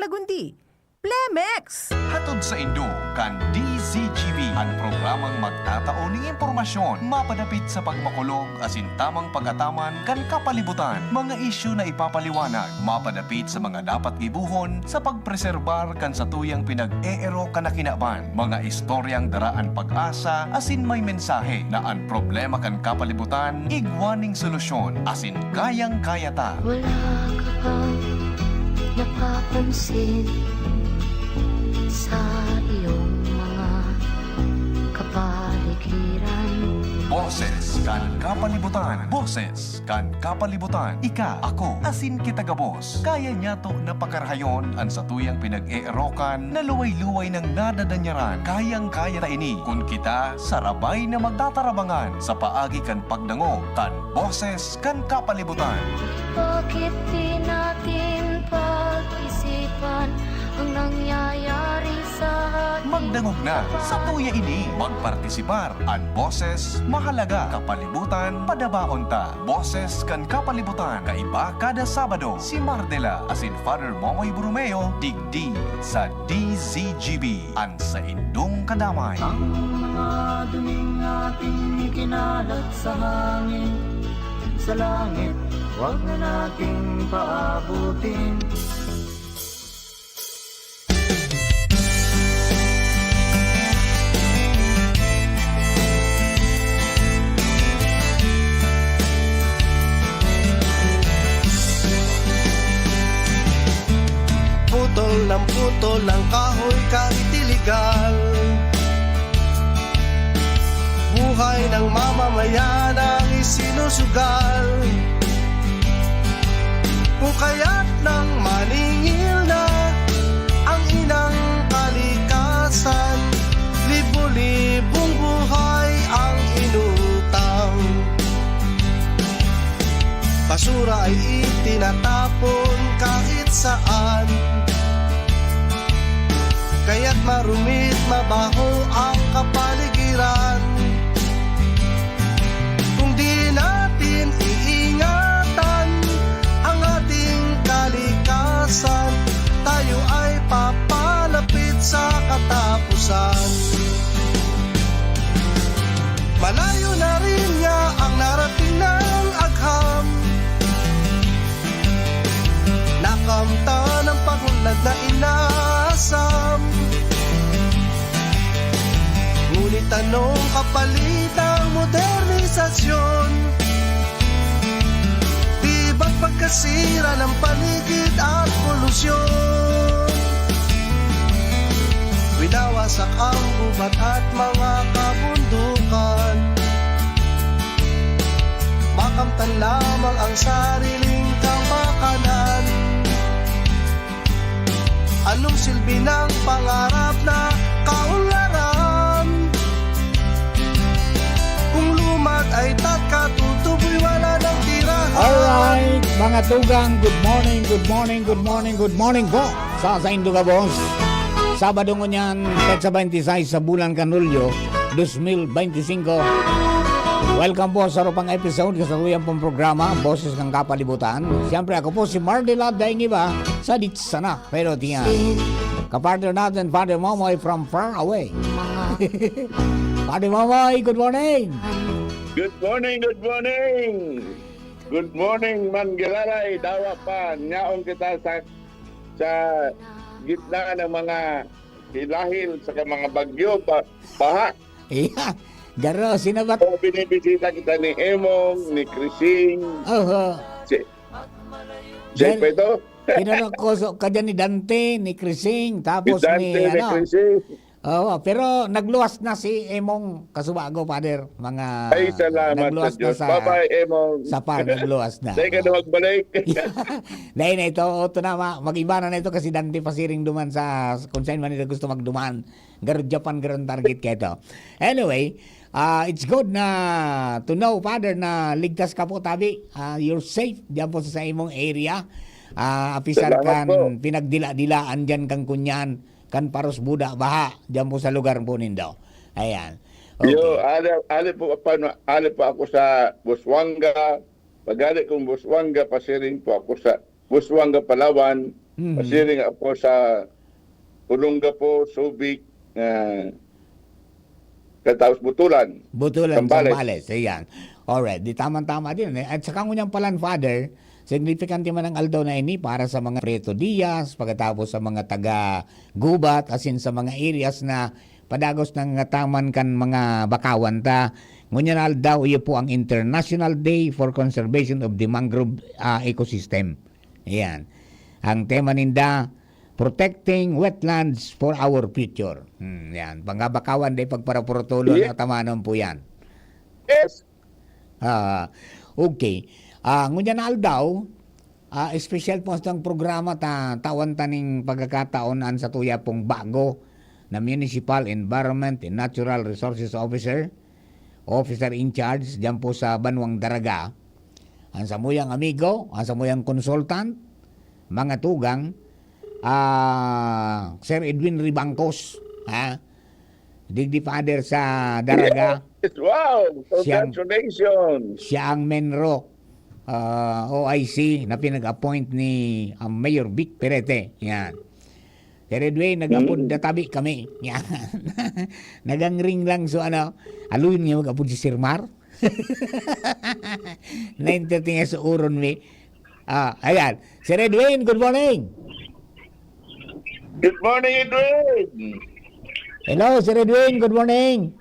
Tagundi. Plemex! Hatod sa Indo, kan DZGB, ang programang magtatao ni impormasyon, mapadapit sa pagmakulog, asin tamang pagataman, kan kapalibutan, mga isyu na ipapaliwanag, mapadapit sa mga dapat gibuhon, sa pagpreserbar kan sa tuyang pinag-eero kanakinaban, mga istoryang daraan pag-asa, asin may mensahe na ang problema kan kapalibutan, igwaning solusyon, asin kayang-kaya ta. Wala ka bang napapansin sa iyong mga kapaligiran? Boses kan kapalibutan. Boses kan kapalibutan. Ika, ako, asin kita gabos. Kaya niya to na pakarhayon ang sa tuyang pinag-eerokan na luway-luway ng nadadanyaran. Kayang-kaya ta ini kung kita sarabay na magtatarabangan sa paagi kan pagdango kan boses kan kapalibutan. Bakit di natin pag-isipan ang nangyayari sa ating Magdangog na sa tuya ini. Magpartisipar ang boses, mahalaga kapalibutan, padabaon ta. Boses kan kapalibutan, kaiba kada Sabado. Si Mardela asin Father Momoy Brumeo, digdi sa DZGB, ang sa indong kadamay. Ang mga duming ating kinalat sa hangin, sa langit, huwag na nating paabutin. Putol ng kahoy kahit iligal. Buhay ng mamamayan ang isinusugal. Kung kaya't nang maningil na ang inang kalikasan, libo-libong buhay ang inutang. Basura ay itinatapon kahit saan, kaya't marumit mabaho ang kapaligiran. Kung di natin iingatan ang ating kalikasan, tayo ay papalapit sa katapusan. Malayo na rin niya ang narating ng agham, nakamta ng pagunlad na inasam. Ngunit anong kapalit ng modernisasyon? Di ba't pagkasira ng paligid at polusyon? Winawasak ang gubat at mga kabundukan, makamtan lamang ang sariling kapakanan. Anong silbi ng pangarap na kaunlaran? Kung lumad ay katutuboy, wala nang tirahan. Alright, mga tugang, good morning, good morning, good morning, good morning po sa Indo ka boss. Sabado ngo niyan, petsa 26 sa bulan Kanulyo, 2025. Welcome po sa rupang episode kasaluyang pong programa, Boses ng Kapalibutan. Siyempre ako po si Mardela Daingiba sa Ditsana. Pero tiyan, kapartner natin, Father Momoy from far away. Father Momoy, good morning! Good morning, good morning! Good morning, Manggalaray, Dawapan. Nyaong kita sa gitna ng mga hilahil sa mga bagyo, baha. Yeah, garo, sinabat. So, binibisita kita ni Emong, ni Krising. Check pa ito? Pinanakoso ka dyan ni Dante, ni Krising, tapos Dante, ni ni Krising. Oo, pero nagluwas na si Emong Kasubago, Father. Mga Ay, salamat sa nagluwas Diyos. na Bye-bye, Emong. Sa par, nagluwas na. Dahil ka na magbalik. Dahil na ito na mag-iba na ito kasi Dante pasiring duman sa kung saan man ito gusto magduman. Garod Japan, garod target ka ito. Anyway, it's good na to know, Father, na ligtas ka po, tabi. You're safe diyan po sa imong area. Apisar Salamat kan po. pinagdila-dilaan dyan kang kunyan, kan paros buda baha diyan po sa lugar po nindo. Ayan. Okay. Yo, ali po ako sa Busuanga. Pag-ali kong Busuanga, pasiring po ako sa Busuanga, Palawan. Masiri nga po sa Ulongga po, Subic, Kataos Butulan. Butulan, Sambales. Sambales. Ayan. Alright, di tama-tama din. At saka ngunyang palan, Father, significant naman ang aldaw na ini para sa mga Preto Diaz, pagkatapos sa mga taga-gubat, asin sa mga areas na padagos ng taman kan mga bakawan ta. Ngunya na aldaw, iyo po ang International Day for Conservation of the Mangrove Ecosystem. Ayan. Ang tema ninda, Protecting Wetlands for Our Future. Yan. Pangabakawan day pagparapurotulon Yeah. at tamanon po yan. Yes. Okay. Ngunya na aldaw, special po ang programa tawan taning pagkakataonan sa tuya pong bago na Municipal Environment and Natural Resources Officer in charge dyan po sa Banwang Daraga. Ang samuyang amigo, ang samuyang consultant, mga tugang, Sir Edwin Ribangcos, Digdi Father sa Daraga. Yes. Wow! Congratulations! Siya ang Menro OIC na pinag-appoint ni Mayor Vic Perete. Yan. Sir Edwin, nag-apod na tabi kami. Yan. Nagangring lang so aluin niya mag-apod si Sir Mar. Na-entertain sa uron mi. Ayan. Sir Edwin, good morning. Good morning, Edwin! Hello, Sir Edwin, good morning.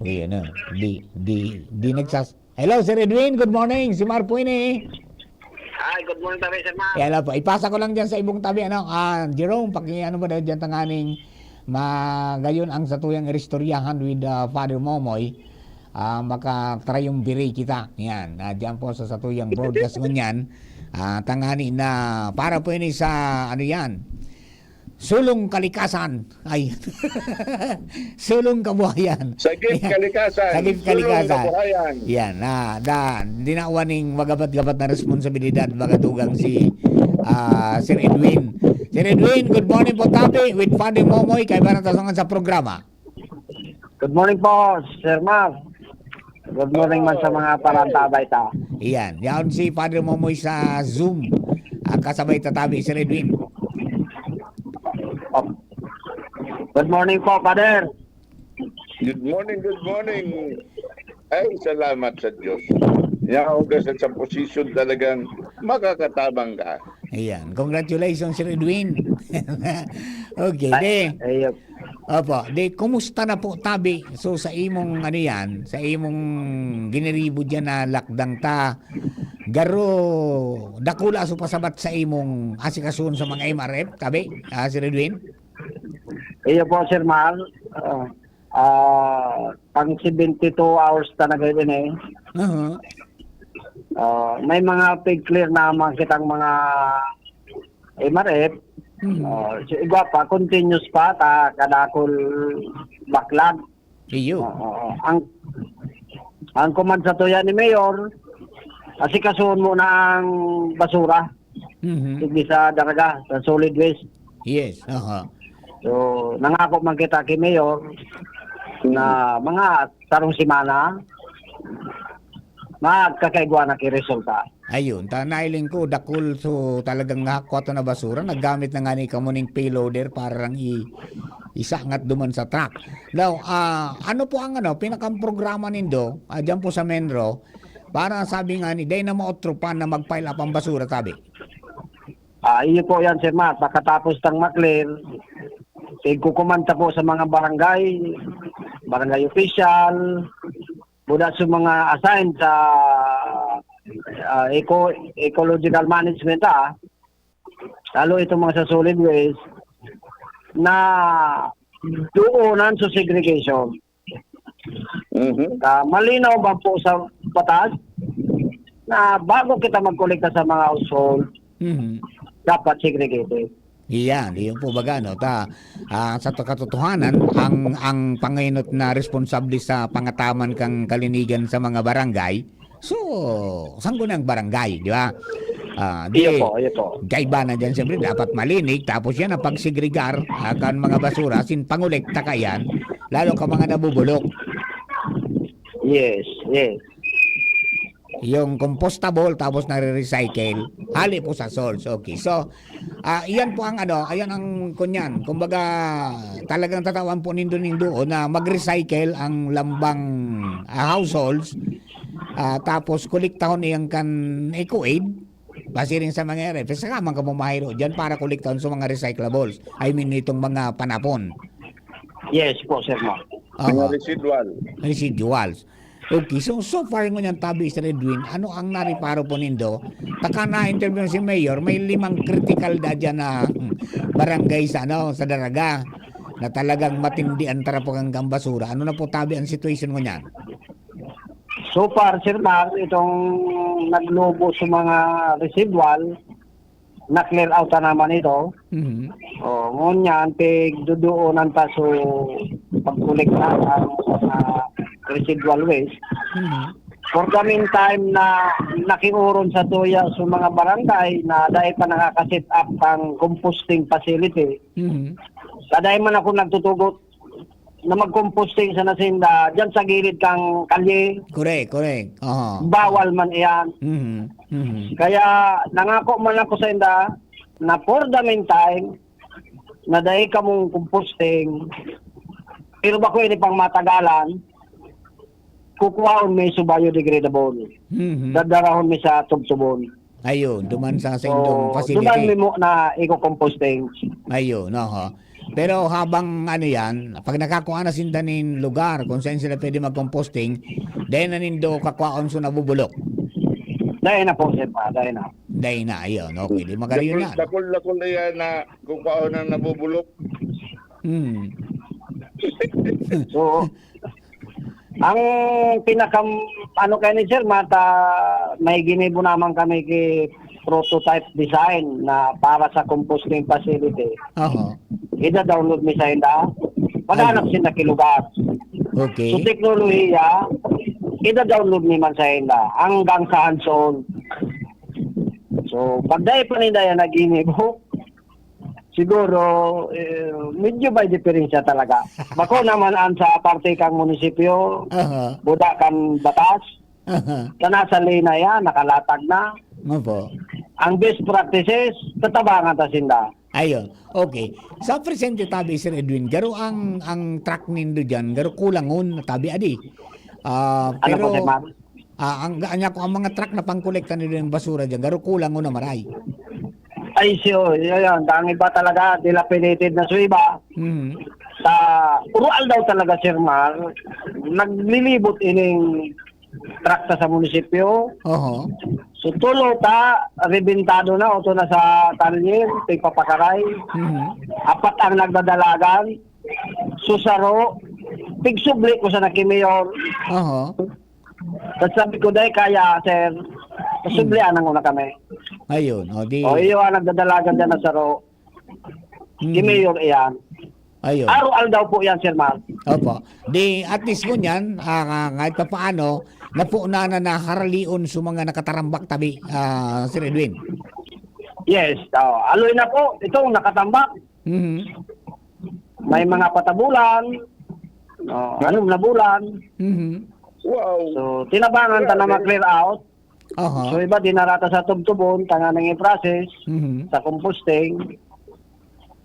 Uy, di nagsas... Hello, Sir Edwin, good morning. Si Mar po ini. Hi, good morning tabi, Sir Mar. Yan po. Ipasa ko lang dyan sa ibong tabi. Jerome, ba daw dyan tanganing magayon ang satuyang istoryahan with Father Momoy. Maka-try yung biri kita. Yan. Dyan po sa satuyang broadcast ngunyan. Tangani na para po ini sa sulong kalikasan. Ay. Sulong kabuhayan. Sagip kalikasan. Sagip Sulong kalikasan. kabuhayan. Yan. Dinawaning magabat-gabat na responsibilidad magatugang si Sir Edwin. Sir Edwin, good morning po tabi with Father Momoy kay Banatasangan sa programa. Good morning po, Sir Mar. Good morning man sa mga parantabay ta. Iyan. Yan si Father Momoy sa Zoom. Kasabay tatabi, Sir Edwin. Good morning po, Father. Good morning, good morning. Ay, salamat sa Diyos. Yan ka sa posisyon talagang makakatabang ka. Ayan. Congratulations, Sir Edwin. Okay. Opo. Kumusta na po tabi? So, sa imong, sa imong giniribo dyan na lakdang ta, garo, dakula so pasabat sa imong asikasun sa mga MRF, tabi, Sir Edwin? Iyo po, Sir Mar. Pang 72 hours talaga din eh. Uh-huh. May mga pig clear na makitang mga MRF. Igwa pa, continuous pa, kadakol backlog. Iyo. Ang command sa tuya ni Mayor, asikasuhin mo na ang basura. Sige sa Daraga, sa solid waste. Yes. Uh-huh. So, nangako man kita kay Mayor na mga tarong simana magkakaigwa na kiresulta. Ayun, nailing ko, dakul so talagang nakakwato na basura, naggamit na nga ni kamuning payloader para lang isangat duman sa truck. Now, ano po ang pinakang programa nindo, dyan po sa Menro, para sabi nga ni, day na maotropan na mag-pile up ang basura, tabi? Iyo po yan, Sir Matt. Pagkatapos ng makler, kukumanta po sa mga barangay official, mula sa mga assigned sa ecological management, lalo itong mga sa solid waste, na doonan sa segregation. Malinaw ba po sa batas na bago kita magkolekta sa mga household, dapat segregated. Iyan po baga sa katotohanan ang panginot na responsable sa pangataman kang kalinigan sa mga barangay. So, saan ko ng barangay, di ba? Iyo po. Kaiba na dyan siyempre dapat malinig, tapos yan ang pagsegregar kan mga basura, sin pangolekta ka yan, lalo ka mga nabubulok. Yes. yung compostable tapos nare-recycle, hali po sa source. Okay. So, iyan po ang ayan ang kunyan. Kumbaga, talagang tatawan po nindo na mag-recycle ang lambang households. Tapos kolektahon iyang kan eco-aid base rin sa mga RF. Saka man ka bumahiro dyan para kolektahon sa mga recyclables. I mean, itong mga panapon. Yes po, sir, ma. Mga residual. Residuals. Okay, so far ngunyan tabi sa Edwin, ano ang nariparo po nindo? Taka na interview si Mayor, may 5 critical da dyan na barangay sa sa Daraga na talagang matindi ang tarapong ang basura. Ano na po tabi ang situation ngunyan? So far, Sir Mar, itong naglobo sa mga residual, na-clear out na naman ito. Mhm. Ngunyan, duduunan ta so pagkolekta ang residual waste. Mhm. For the meantime na nakiuron sa tuya sa mga barangay na dahil pa nakakasit up ang composting facility, Mhm. dahil man ako nagtutugot na mag-composting sa nasinda, dyan sa gilid kang kalye, Correct. bawal man iyan. Mhm. Mhm. Kaya nangako man ako sa inda na for the meantime, na dahil ka mong composting, pero ba ko ini pang matagalan, kukuhaon may sa biodegradable. Mhm. Dadarahon may sa tubtubon. Ayun, duman sa indong Duman facility. mo na eco-composting. Ayun, Pero habang yan, pag nakakuha na sindanin lugar kung saan sila pwede mag-composting, dahil na nindo kakwaon so nabubulok. Dahil na po, sir, dahil na. Dahil na, ayun. Okay, di magaling na. Dakol na yan na kung paano na nabubulok. Hmm. So, ang kayo ni Sir Mata, may ginibo naman kami kay prototype design na para sa composting facility. Ida-download mi sa inda. Paghanap sinda kilugar. Okay. So, teknolohiya, ida-download ni man sa inda hanggang sa hands-on. So, pag dahil pa nila yan nag-inibo, siguro, medyo may diferensya talaga. Bako naman ang sa parte kang munisipyo, buda kang batas, na nasa lina yan, nakalatag na. Opo. Ang best practices, tatabangan ta sinda. Ayun. Okay. Sa presente tabi Sir Edwin, garo ang truck nindo diyan, garo kulangon tabi adi. Ano po, Pero Sir Mar? ang mga truck na pangkolekta nila ng basura diyan, garo kulangon na maray. Ay, siyo, yun, ang iba talaga, dilapidated na suiba. Mhm. Sa rural daw talaga, Sir Mar, naglilibot ining trakta sa munisipyo. Oho. So tulo ta, rebintado na, oto na sa talyer, tigpapakaray. Mhm. Apat ang nagdadalagan, susaro, tigsubli ko sa nakimayor. Oho. Tapos sabi ko, dahil kaya, sir, sublian ang una kami. Ayun. O di. O iyo ang nagdadalagan dyan na saro, kimayor iyan. Ayun. Araw-al daw po yan, Sir Mar. Opo. Di at least mo niyan, kahit pa paano, napuuna na naharalion sa mga nakatarambak tabi, Sir Edwin. Yes, aloy na po, itong nakatambak. Mhm. May mga patabulan, anong na bulan. Mhm. Wow. So, tinabangan ta na mag-clear out. Oho. So, iba, dinarata sa tubtubon, tanga nang i-process, Mhm. sa composting.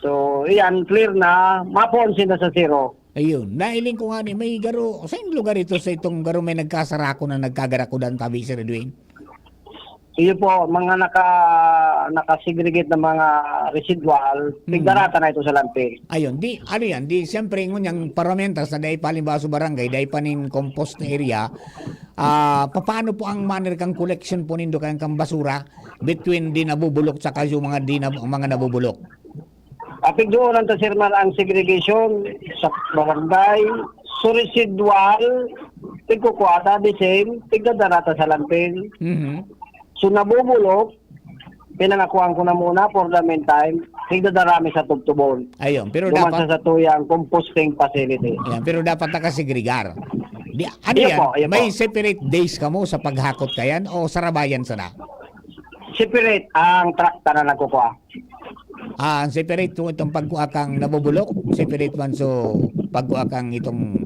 So, iyan, clear na, maponsin na sa zero. Ayun, nailing ko nga ni may garo, sa lugar ito sa itong garo may nagkasarako na nagkagarakudan tabi Sir Edwin. Iyo po, mga nakasegregate na mga residual, tigdarata na ito sa landfill. Ayun, di siyempre ngunyang paramentas na dahil palimbaso barangay, dahil panin compost area, paano po ang manner kang collection po nindo kang basura between di nabubulok sa yung mga nabubulok? Apig doon ang Sir Mar ang segregation sa barangay, so residual, tigkukwata, the same, tigdadarata sa landfill. Mhm. So nabubulok, pinangakuhan ko na muna for the meantime, tigdadarami sa tubtubon. Ayun, pero Duman dapat sa tuyang composting facility. ayan, pero dapat nakasegregar. Iyo po. May separate days ka mo sa paghakot kayan o sarabayan sana? Separate ang trakta na nagkukuha. Ang separate kung itong pagkuha kang nabubulok, separate man so pagkuha kang itong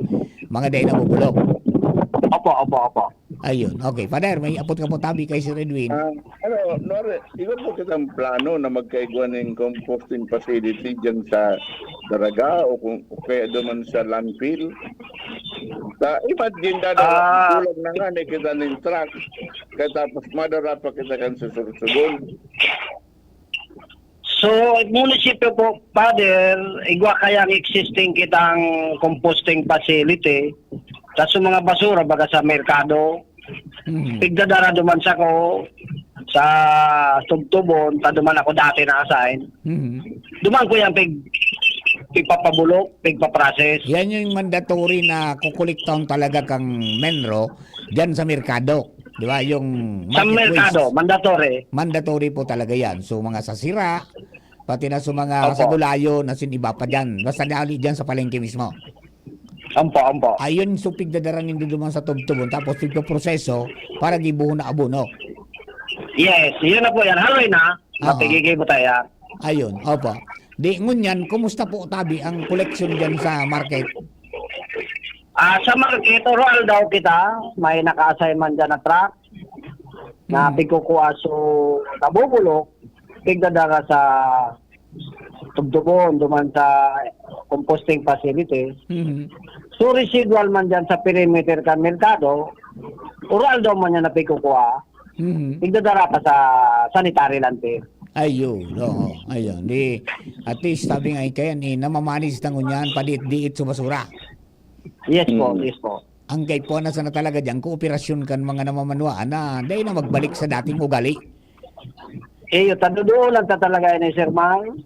mga day nabubulok. Opo. Ayun. Okay, Father, may apot ka po tabi kay Sir Edwin. Nore, iwan po kitang plano na magkaigwa ng composting facility dyan sa Daraga o kaya doon sa landfill. Imagine na tulog na nga ni kita ng truck kaya tapos madara pa kita kan sa Sursugon. So, munisipyo po, Father, igwa kayang existing kitang composting facility sa mga basura baga sa merkado. Pigdadara duman sa ko sa Tugtubon, ta duman ako dati na-assign. Duman ko yung pigpapabulok, pigpaprocess. Yan yung mandatory na kukuliktaon talaga kang menro dyan sa merkado. Di ba? Yung Sa merkado, waste. mandatory. Mandatory po talaga yan. So mga sasira, pati na sa mga Opo. sa gulayo na siniba pa dyan. Basta dali dyan sa palengke mismo. Ampo. Ayun, so pigdadaranin doon duman sa tubtubon. Tapos pigpaproseso para gibuhon na abono. Yes, yun na po yan. Haloy na. Mapigigay mo tayo yan. Ayun, opo. Di ngunyan, kumusta po tabi ang collection dyan sa market? Sa market, oral daw kita. May naka-assign man dyan na truck. Na pigkukuha so kabubulok. Pigdadara sa Tugtubon, duman sa composting facility. So residual man dyan sa perimeter kan merkado, oral daw man yan na pigkukuha. Pigdadara pa sa sanitary landfill. Ayun, oo. Ayun. Di, at least sabi nga kayan, namamanis na ngunyan, padiit-diit sa basura. Yes po, yes po. Ang kay po na sana talaga dyan, kooperasyon kan mga namamanwaan na dahil na magbalik sa dating ugali. Yung tadudoon lang ta talaga ni Sir Mang.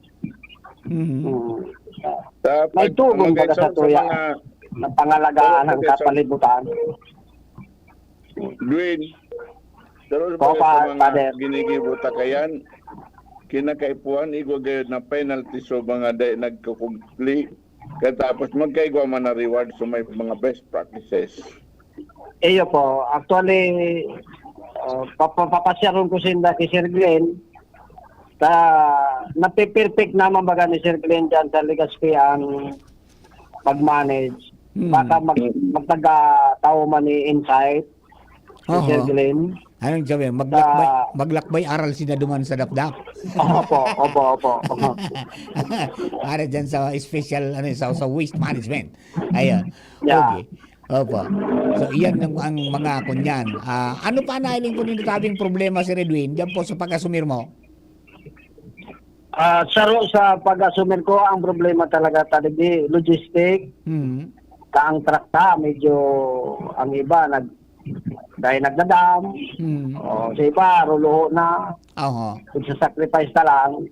May tubong baga sa tuya na pangalagaan ng kapalibutan. Dwayne, pero Opo, sa Father. mga ginigibuta kayan, kinakaipuan, igwa na penalty so mga day nagkukumpli. Katapos magkaigwa man na reward so may mga best practices. Iyo po, actually, papasyaron ko sinda kay Sir Glenn. Napiperfect naman baga ni Sir Glenn dyan sa Legazpi ang pag-manage. Baka magtaga-tao man ni Insight, si Sir Glenn. Anong sabi? Maglakbay aral sila duman sa dapdap. Opo. Para dyan sa special sa waste management. Ayun. Yeah. Okay. Opo. So iyan ang mga kunyan. Ano pa nahiling po nito tabing problema si Redwin dyan po sa pag-asumir mo? Sa pag-asumir ko, ang problema talaga talaga logistic. Kaang trakta, medyo ang iba dahil nagdadam. Sa iba, ruluho na. Sacrifice na lang.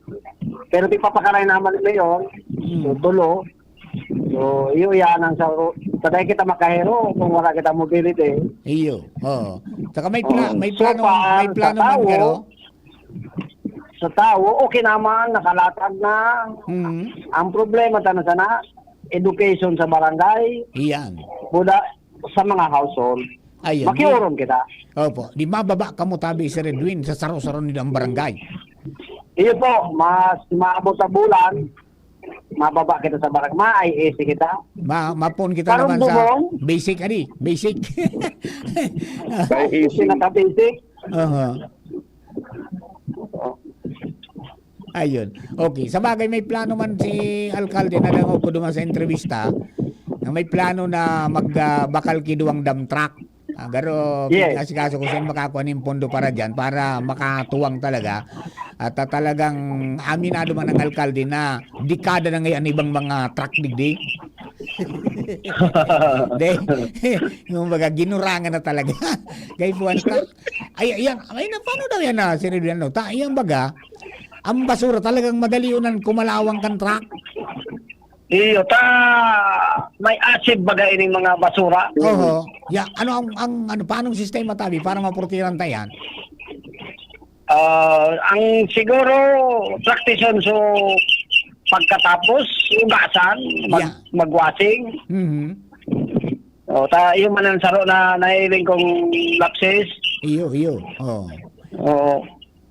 Pero di papakaray naman nila yun. So, tulo. So, iyo yan ang dahil kita makahero kung wala kita mobility. Iyo. Oo. Saka may plano man garo. Sa tao, okay naman, nakalatag na. Ang problema sana, education sa barangay. Iyan. Buda sa mga household. Ayun. Makiuron kita. Opo. Di mababa ka mo tabi si Redwin sa saro-saro nila ang barangay. Iyo po, mas maabot sa bulan, mababa kita sa barangay. Ma-IAC kita. Mapon kita naman sa basic, basic. Pinaka-basic. Ayun. Okay. Sa bagay, may plano man si Alkalde na lang ako duman sa entrevista na may plano na magbakal kiduang dump truck. Pero kaso ko saan makakuha ng pondo para dyan para makatuwang talaga. At talagang aminado man ang Alkalde na dekada na ngayon ibang mga truck digdi. Yung baga ginurangan na talaga. Kay buwan truck. Ay paano daw yan na sinidyan no? Iyang baga ang basura talagang madaliunan kumalawang kan truck. Iyo may acid baga ining mga basura. Oo. Ya, paanong sistema tabi para mapurtiran tayan? Ang siguro practice so pagkatapos ugasan, magwasing. Iyo man ang saro na nailing kong lapses. Iyo. Oo.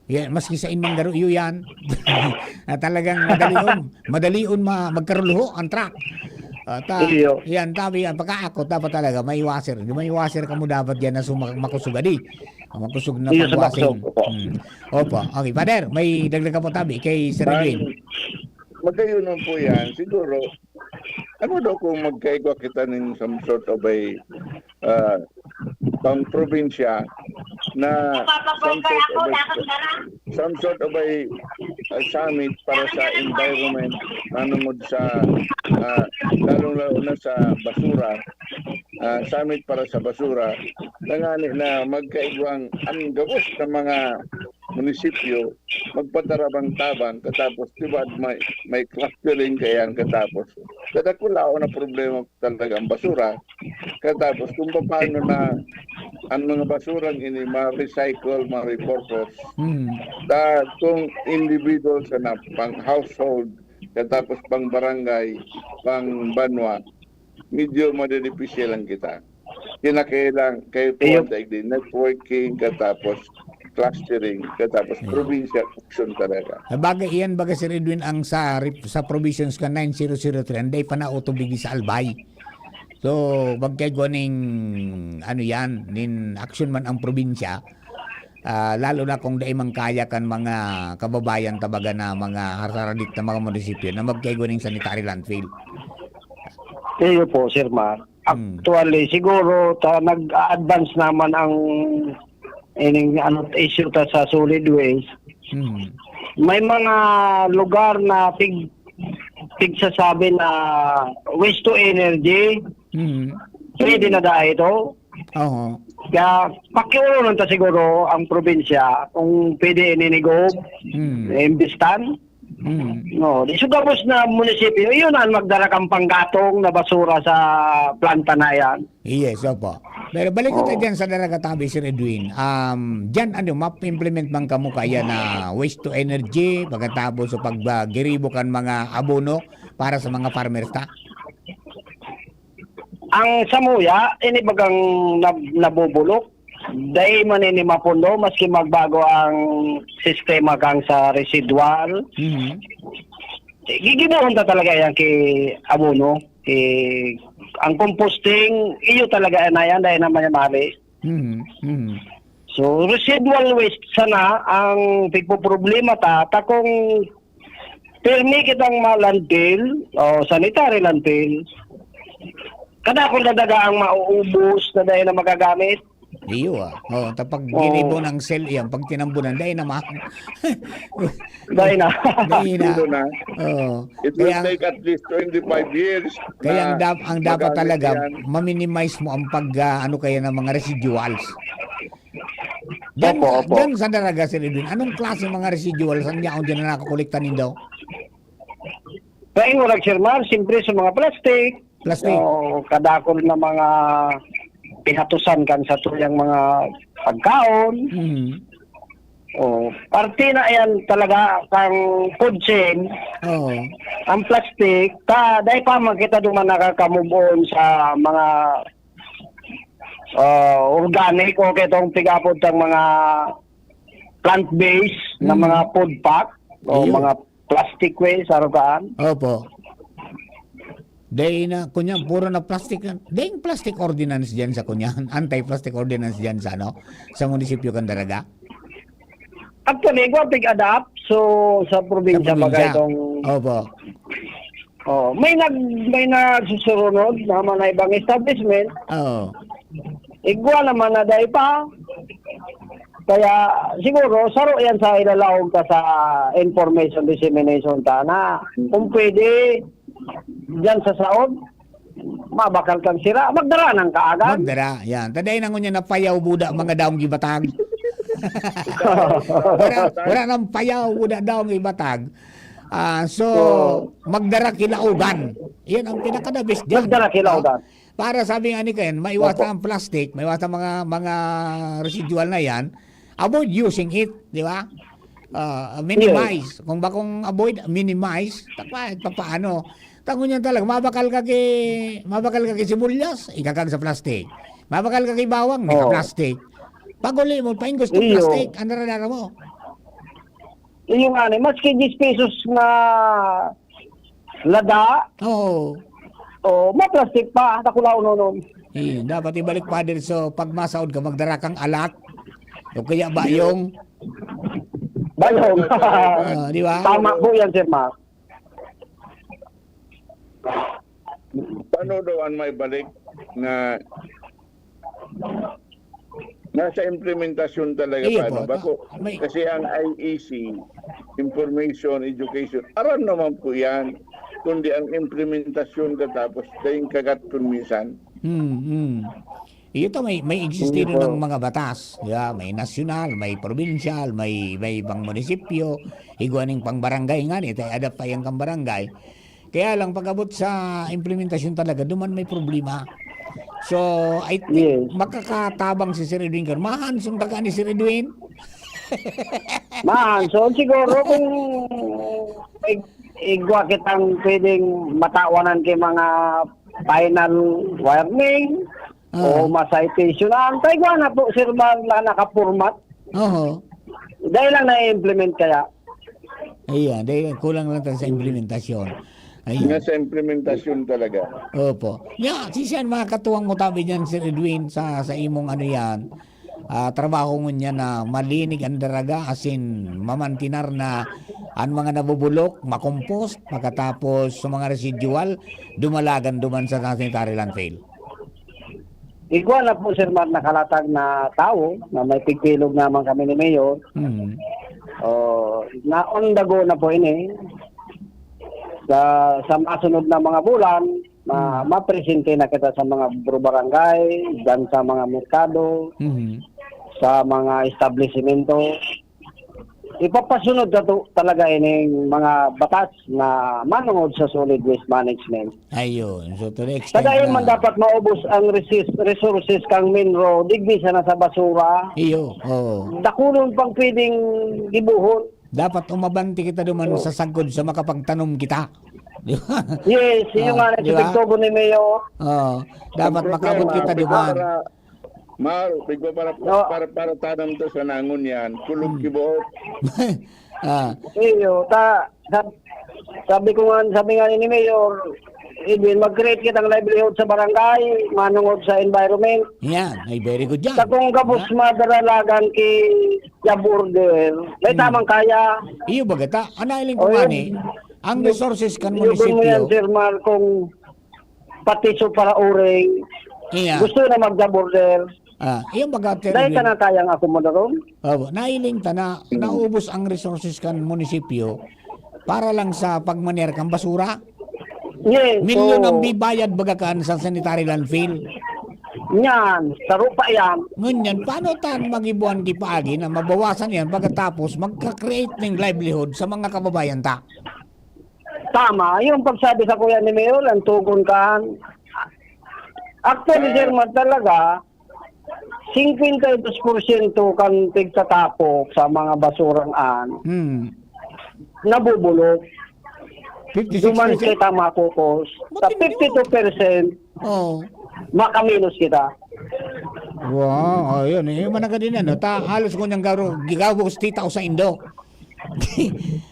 Yeah, maski sa inmang garo iyo yan. Talagang madalion magkaruluho ang truck. Iyo. Yan, tabi yan. Pagka ako, dapat talaga, may washer. May washer ka mo dapat yan na makusugadi. Makusug na Iyo, sa pag-washing. baksog, opo. Opo. Okay, Father, may dagdag ka po tabi kay Sir Edwin. Magkayunan po yan, siguro, ano daw kung magkaigwa kita ng some sort of a pang probinsya na some sort of a summit para sa environment, nanungod sa lalong-lalo na sa basura, summit para sa basura, nangani na magkaigwang ang gabos ng mga munisipyo magpatarabang tabang katapos diba may clustering kayan katapos kadakulaw na problema talaga ang basura katapos kung paano na ang mga basurang ini ma-recycle, ma-repurpose kung individuals na pang household katapos pang barangay, pang banwa medyo madedepesya lang kita kinakailang kayo po ang networking katapos clustering katapos provincial action talaga. Bagay iyan bagay Sir Edwin ang sa provisions ka 9003 anday pa na utubigi sa Albay. So bagay ning ano yan nin action man ang probinsya lalo na kung dai man kaya kan mga kababayan tabaga na mga harsaradit na mga munisipyo na magkaigo ning sanitary landfill. Iyo po, Sir Mark. Actually, siguro nag-advance naman ang issue ta sa solid waste. May mga lugar na sasabi na waste to energy. Pwede na dahil ito. Oo. Kaya pakiulo ta siguro ang probinsya kung pwede ininig-o, imbistan. No, di sugabos na munisipyo, yun ang magdala kang panggatong na basura sa planta na yan. Yes, opo. Pero balik ko tayo dyan sa Daragatabi, Sir Edwin. Dyan, map-implement man kamo kaya na waste to energy, pagkatapos sa paggiribo kan mga abono para sa mga farmers ta? Ang samuya, inibagang nabubulok. Dahil maninimapundo, maski magbago ang sistema kang sa residual. Gigibuhon ta talaga yan kay abono. Ang composting, iyo talaga na yan dahil naman yung mali. So, residual waste sana ang problema ta kung permi kitang landfill o sanitary landfill, kada kung dadaga ang mauubos na dahil na magagamit. Iyo tapag ginibo ng cell yan, pag tinambunan, dahil na Dahil na. It will take at least 25 years. Kaya ang dapat talaga, ma-minimize mo ang kaya ng mga residuals. Diyan sa Daraga, Sir Edwin, anong klase mga residuals ang yaon dyan na nakakolekta ninyo? Kaya yung Sir Mar, siyempre sa mga plastic. Kadakol na mga pinatusan kan sa tuyang mga pagkaon. Parte na yan talaga kang food chain. Ang plastic, dahil pa makita duman nakakamubon sa mga organic o kitong pigapod ng mga plant-based na mga food pack o mga plastic waste, arugaan. Opo. Dahil na, kunyan, puro na plastic. Dahil plastic ordinance dyan sa kunyan. Anti-plastic ordinance dyan sa, sa munisipyo kan Daraga. Actually, adapt. So, sa probinsya bagay itong... Opo. May nagsusunod naman na ibang establishment. Igwa naman na dahil pa. Kaya, siguro, saro yan sa ilalawag ka sa information dissemination ta na kung pwede... Diyan sa saod, mabakal kang sira, magdara ng kaagad. Magdara, yan. Taday na ngunya na payaw buda mga daong gibatag. wala nang payaw buda daong gibatag. So, magdara kilaugan. Yan ang pinakadabis dyan. Magdara kilaugan. Para sabi nga ni Ken, maiwasan ang plastic, maiwasan mga residual na yan, avoid using it, di ba? Minimize. Kung bakong avoid, minimize. Paano? Tango niyan talaga, mabakal ka kay sibulyas, ikakag sa plastic. Mabakal ka kay bawang, plastic. Paguli mo, paingos ng plastic, ano rin mo? Yung maski 10 pesos na lada, O, maplastik pa, nakulaw nonon. Dapat ibalik pa din so pag masaod ka magdara kang alat. O kaya bayong, Bayong. di ba? Tama po yan, Sir Mark. Paano daw ang may balik na nasa implementasyon talaga Iyo paano? po. Bako, May- kasi ang IEC, Information Education, aram naman po yan. Kundi ang implementasyon katapos dahil kagat kun minsan. Ito may existido ng mga batas. May nasyonal, may provincial, may ibang munisipyo, iguaning pang barangay nga ito, adapt pa yung kang barangay. Kaya lang pag-abot sa implementasyon talaga, duman may problema. So, I think makakatabang si Sir Edwin Gar. Mahansong taga ni Sir Edwin. So siguro kung igwa kitang pwedeng matawanan kay mga final warning o ma-citation tayo na po, Sir Mark, na naka-format. Oo. Dahil lang na-implement kaya. Ayan, dahil kulang lang tayo sa implementasyon. Ayan. Nasa implementasyon talaga. Opo. Sisiyan mga katuwang mo tabi dyan, Sir Edwin, sa imong ano yan. Trabaho mo niya na malinig ang daraga, asin mamantinar na ang mga nabubulok, makompost, pagkatapos sa mga residual, dumalagan duman sa sanitary landfill. Igwa na po, Sir Mark, nakalatag na tao na may pigpilog naman kami ni Mayor. Na on the go na po ini. Sa masunod na mga bulan, mapresente na kita sa mga barangay, dan sa mga merkado, sa mga establishmento. Ipapasunod na to talaga ining mga batas na manungod sa solid waste management. Ayun. So to the extent Kadayon man dapat maubos ang resources kang minro, digdi sa nasa basura. Iyo. Oo. Dakulon pang pwedeng gibuhon. Dapat umabanti kita duman sa sagod sa makapagtanom kita. Di ba? Yes, yung nga di ba? nagtutugtog ni Mayor. Dapat makabot kita duman. Bigwa para tanam to sa nangon yan. Kulog kibuot. Iyo, sabi nga ni Mayor, Edwin, mag-create kitang livelihood sa barangay, manungod sa environment. Yan, ay very good yan. Sa kung kapos madaralagan kay Jaburder, may tamang kaya. Iyo bagata, anailing ko mani, ang resources kan Yung mo yan, munisipyo. Sir Mar, kung patiso para uring, Iya. gusto na mag-Jaburder, Iyo bagata. dahil ka na kayang akomodaron. Nailing ta na naubos ang resources kan munisipyo para lang sa pagmaner kang basura. Yes, Milyon ang bibayad bagakan sa sanitary landfill. Yan, taro pa yan. Ngunyan, paano tan magibuan di paagi na mabawasan yan pagkatapos magka-create ng livelihood sa mga kababayan ta? Tama, yung pagsabi sa kuya ni Mayor, ang tugon ka. Actually, Sir Mar, talaga, 52% kang tigtatapok sa mga basurang nabubulok. 56%? Duman kita makukos. Sa 52%, makaminos kita. Wow, ayun. Yung manaka din ano. Halos ko niyang gigawos tita ko sa Indo.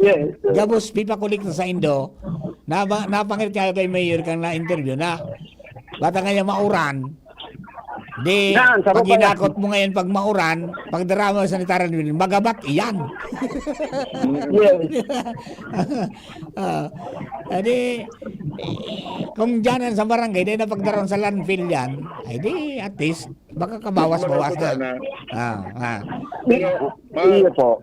Yes. Gabos pipa kulik na sa Indo. Napangit kaya kay Mayor kang na-interview na bata nga mauran. Di, pag ginakot mo ngayon pag mauran, pag darama sa sanitary landfill, magabat, iyan. Yes. Di, kung dyan sa barangay, di na pagdaroon sa landfill yan, ay di, at least, baka kabawas-bawas na. Iyo po.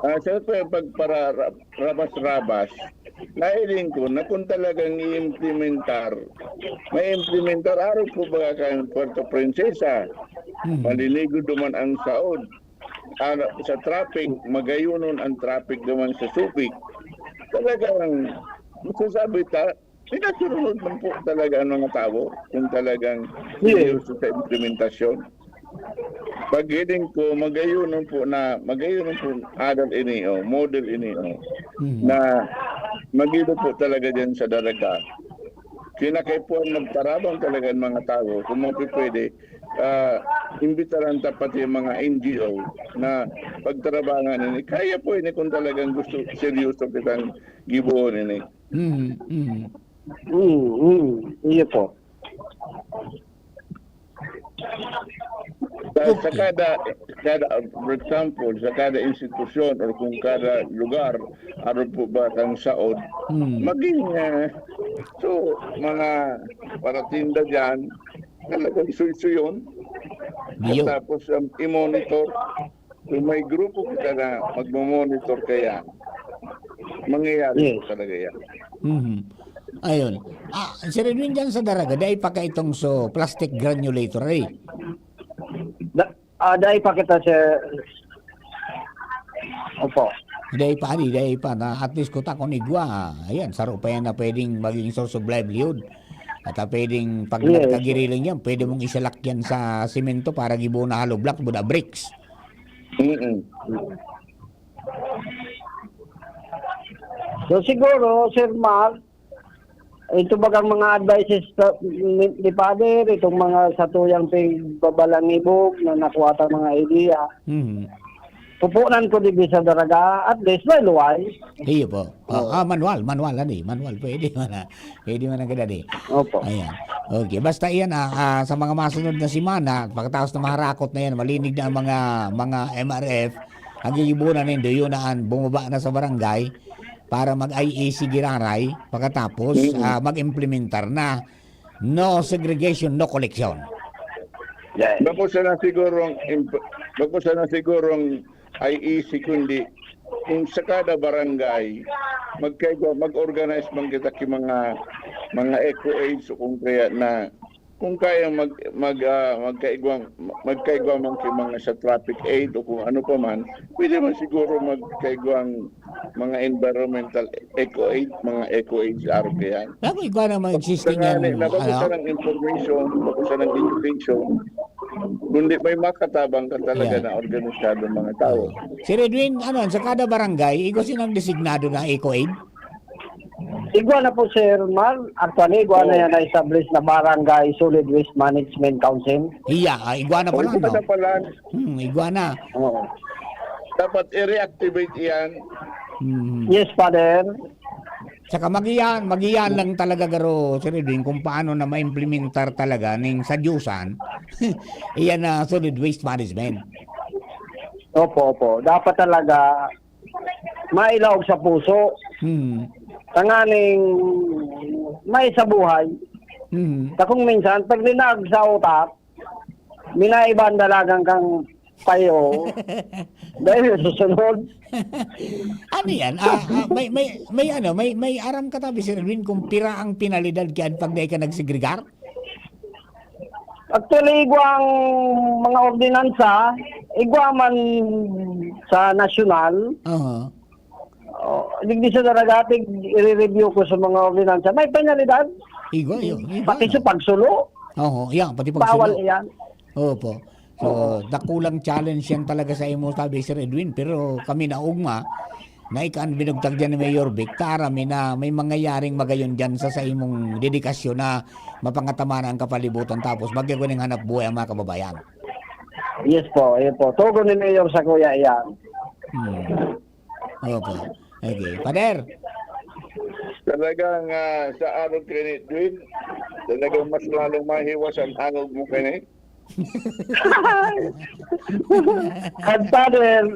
Sa pagpara rabas-rabas, nailing ko na kung talagang i-implementar, may implementar araw po ba kang Puerto Princesa, maliligo duman ang saod, sa traffic, magayunon ang traffic duman sa Subic. Talagang, masasabi pinasurunod man po talaga ang mga tao kung talagang seryoso sa implementasyon. Pag hiling ko, magayunon po adult inio, model inio, na magilo po talaga dyan sa dalaga. Kinakaipuan magtarabang talaga ang mga tao, kung pwede, imbitaran tapat yung mga NGO na pagtarabangan ini. Kaya po ini kung talagang gusto, seryoso kitang gibuon ini. Iyo po. Sa kada, for example, sa kada institusyon o kung kada lugar, aron po ba kang saod, maging, so, mga paratinda dyan, talagang suy-suyon. Biyo. Tapos, i-monitor. Kung may grupo kita na magmamonitor kaya, mangyayari Yes. talaga yan. Ayun. Sir Edwin dyan sa Daraga, dahil pa ka itong plastic granulator eh. Dahil pa kita sa... Opo. Dahil pa na at least kuta kung igwa. Ayan, saro pa yan na pwedeng maging source of livelihood. At pwedeng pag Yes. nagkagiriling yan, pwede mong isalak yan sa simento para gibo na hollow block, buda bricks. So siguro, Sir Mark, ito bagang mga advices ni Father, itong mga satuyang pagbabalangibog na nakuha tang mga idea. Pupunan ko di sa Daraga, at least may luway. Iyo po. Manual ani. Manual pwede man. Pwede man ang kadali. Opo. Ayan. Okay, basta iyan sa mga masunod na simana, pagkatapos na maharakot na yan, malinig na ang mga MRF, ang gigibunan ninyo yun bumaba na sa barangay para mag-IEC Giraray, pagkatapos mag-implementar na no segregation, no collection. Yes. Bako sana sigurong IEC kundi kung sa kada barangay mag-organize man kita ki mga eco aids o kung kaya magkaigwang man ki mga sa traffic aid o kung ano pa man, pwede man siguro magkaigwang mga environmental eco aid, mga eco aids araw kaya. Ako ikaw na mag-existing yan. Nabakusa ng information, nabakusa ng education, kundi may makatabang ka talaga na organisado mga tao. Si Redwin, sa kada barangay, ikaw sinang designado na eco-aid? Igwa na po, Sir Mar. Actually, igwa na yan na-establish na Barangay Solid Waste Management Council. Iya, igwa na pala, no? Igwa na. Oo. Dapat i-reactivate yan. Yes, Father. Saka magiyan lang talaga garo, Sir Edwin, kung paano na ma-implementar talaga ng sadyusan, iyan na solid waste management. Opo. Dapat talaga mailaog sa puso. Tanganing may sa buhay. Kung minsan, pag linag sa utak, minaiban dalagang kang payo dahil susunod. Ano yan? May aram ka tabi, Sir Edwin, kung pira ang pinalidad kiyan pag di ka nagsegregar? Actually, igwang mga ordinansa, igwa man sa nasyonal, digdi sa daragatig, i-review ko sa mga ordinansa. May penalidad. Igwa. Pati sa pagsulo. Yan, pati Bawal pagsulo. yan. Opo. So, dakulang challenge yan talaga sa imo, sabi, Sir Edwin. Pero kami na ugma, na ikaan binugtag dyan ni Mayor Vic, tarami na may mangyayaring magayon dyan sa imong dedikasyon na mapangatamanan ang kapalibutan tapos magkagawa ng hanap buhay ang mga kababayan. Yes po. Tugon ni Mayor sa kuya yan. Opo. Okay. Pader. Talagang sa araw kini Edwin, talagang mas lalong mahiwas ang hangog mo kini. At Father,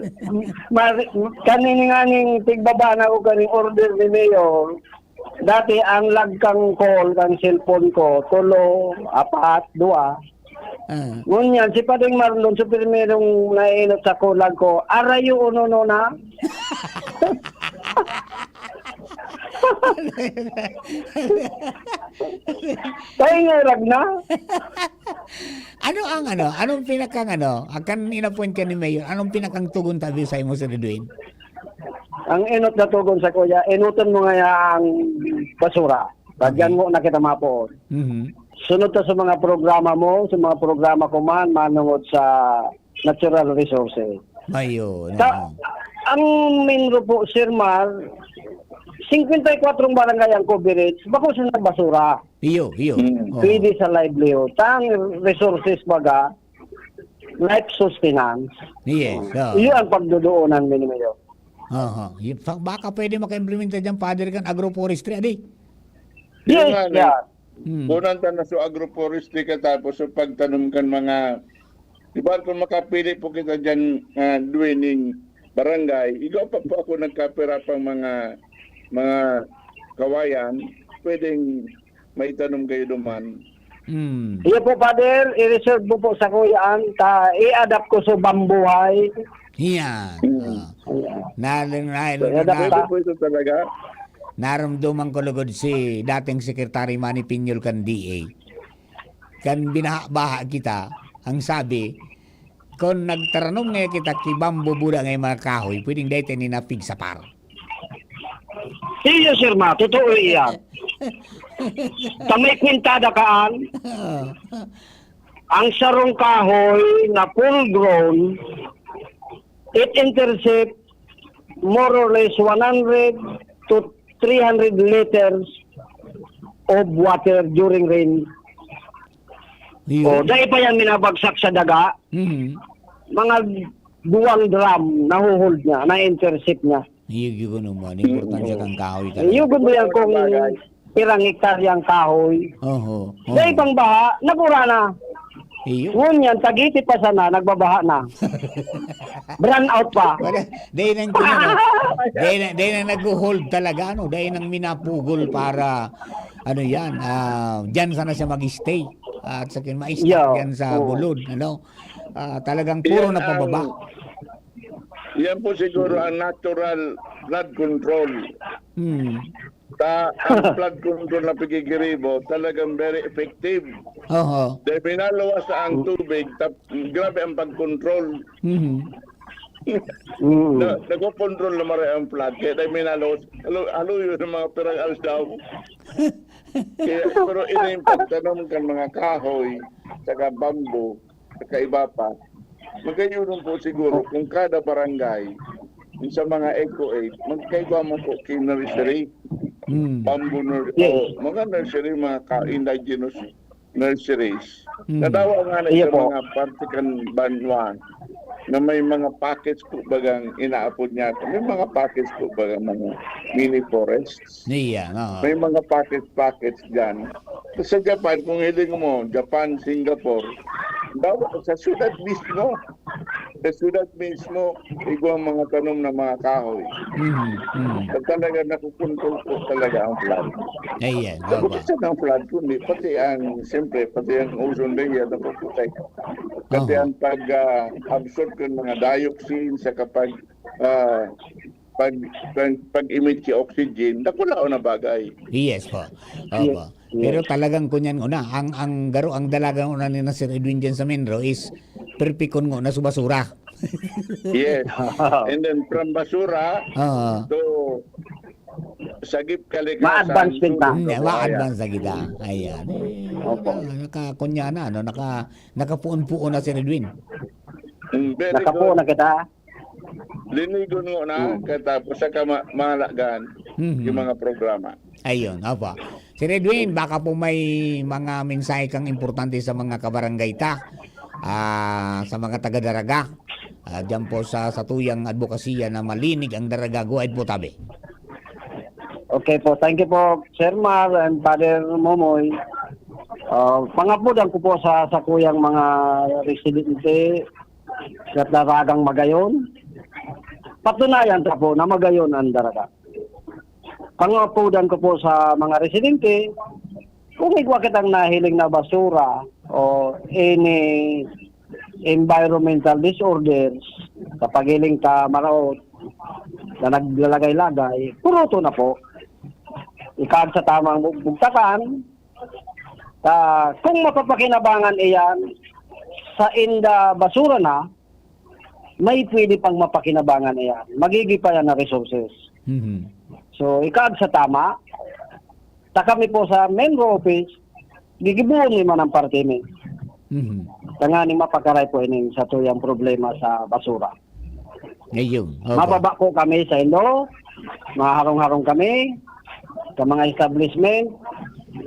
kaning tigbaba na ko kaning order ni Mayor. Dati ang lagkang call kang cellphone ko, 3, 4, 2. Ngunyan, si Padeng Marlon, sa primerong nainot sa kulag ko, arayo uno na. Tayo nga rag na. Anong pinakang akan inapoint ka ni Mayor, anong pinakang tugon tabi sa imo, Sir Edwin? Ang inot na tugon sa kuya, inuton mo nga ang basura. Bagyan mo na kita mapon. Sunod to sa mga programa mo, sa mga programa ko manungod sa natural resources. Ayun. Ang minro po, Sir Mar, 54 barangay ang coverage, bako sa basura. Iyo. Pwede sa livelihood. Tang resources baga, life sustenance. Yes. Iyon ang pagdudoonan minimum. Baka pwede maka-implement dyan, Father, kan agroforestry, adi? Yes, nga, yeah. Kunan ta na so agroforestry ka tapos so pagtanom kan mga di ba kung makapili po kita dyan duwining barangay, ikaw pa po ako nagkapira pang mga kawayan, pwedeng may tanom kayo duman. Iya po, Father, i-reserve mo po sa kuyaan, i-adapt ko sa bambuhay. Yan. Pwede po ito talaga. Naramdaman ko lugod si dating Secretary Manny Piñol kan DA. Kan binaha kita, ang sabi, kung nagtaranong nga kita kibambo buda ngay mga kahoy, pwedeng dahil ninapig sa par. Iyo, Sir Ma, totoo iyan. Tamay kwintada kaan, ang sarong kahoy na full grown, it intercept more or less 100 to 300 liters of water during rain. O, dahil pa yan minabagsak sa daga, mga 2 drum nahuhold niya, na-intercept niya. Iyo naman, importansya kang kahoy talaga. Yung gundo yan kung pirang hektaryang kahoy. Dahil pang baha, nabura na. Iyo. Ngunyan, tagiti pa sana, nagbabaha na. Brand out pa. Dahil nang nag-hold talaga, no? Dahil nang minapugol para, ano yan, dyan sana siya mag-stay. At sa akin, ma-stay yan sa bulod, ano? Talagang puro na pababa. Yan po siguro ang natural flood control. Ang flood control na pagkikiribo, talagang very effective. Dahil pinalawas ang tubig, grabe ang pag-control. Nag-control naman rin ang flood. Kaya dahil pinalawas, halo yun ang mga pirang alsaw. Pero ina yung pagtanong kan mga kahoy, saka bamboo, saka iba pa. Magkayunong po siguro kung kada barangay sa mga Eco 8, magkaiba mo po nursery, bamboo nursery, mga nursery, mga indigenous nurseries. Nadawa nga na sa mga partikan banwa na may mga packets po bagang inaapod niya. May mga packets po bagang mga mini forests. May mga packets dyan. Sa Japan, kung hiling mo, Japan, Singapore, dapat sa syudad mismo. Sa syudad mismo, ikaw ang mga tanom na mga kahoy. Talaga nakukontrol po talaga ang flood. Bukod sa ng flood, kundi pati ang, siyempre, pati ang ozone layer na puputay. Pati ang pag-absorb ng mga dioxin sa kapag pag-emit si oxygen, nakulao na bagay. Yes po. Opo. Pero talagang kunyan una, ang dalagang una ni Sir Edwin dyan sa Menro is perpikon na sa basura. Yes. And then from basura to sagip kalikasan. Ma-advance din ta. Ma-advance na kita. Ayan. Nakakunya na, no? Nakapuon-puon na Sir Edwin. Nakapuon na kita. Linigon mo na katapos sa mahalagaan yung mga programa. Ayun, opo. Sir Edwin, baka po may mga mensahe kang importante sa mga kabarangay sa mga taga-daraga. Diyan po sa tuyang advokasya na malinig ang daraga. Go ahead po, tabi. Okay po, thank you po, Sir Mar and Father Momoy. Pangapudan ko po sa kuyang mga residente sa daragang Magayon. Patunayan ta po na Magayon ang daraga. Pangapudan ko po sa mga residente, kung igwa kitang nahiling na basura o any environmental disorders, kapag hiling ka maraot na naglalagay-lagay, puruto na po. Ikag sa tamang bugtakan, kung mapapakinabangan iyan sa inda basura na, may pwede pang mapakinabangan iyan. Magigi pa yan na resources. So, ikag sa tama, kami po sa Menro office, gigibuon ni man ang partime. Tangani mapakaray po ini sa tuyang problema sa basura. Ngayon. Mababa ko kami sa Indo, maharong-harong kami, sa mga establishment,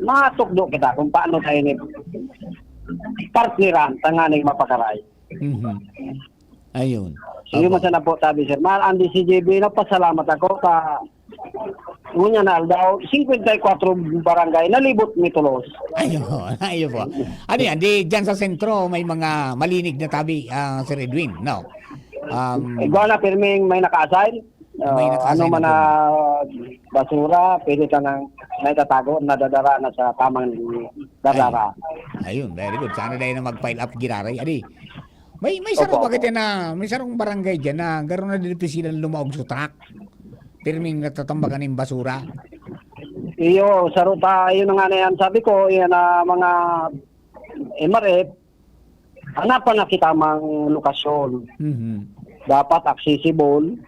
matukdo kita kung paano tayo ni partneran, tanganing mapakaray. Ayun. Sige mo sana po tabi, Sir Mal. Ang DCJB, napasalamat ako Ngunya na daw 54 barangay nalibot ni Tulos. Ayun, ayun po. Ano yan, di dyan sa sentro may mga malinig na tabi, Sir Edwin, no? Igual na pirming may naka-assign. May naka-assign Ano man na na basura, pwede ka nang naitatago, nadadara na sa tamang darara. Ayun, very good. Sana dahil na mag-file up giraray. Adi, may sarong Opo, bakit yan na, may sarong barangay dyan na gano'n na dito sila lumaog sa truck. Pirming natatambakan ng basura. Iyo, sa ruta, yun nga na yan. Sabi ko, yan na mga MRF, hanapan na kita mang lokasyon. Mhm. Dapat accessible,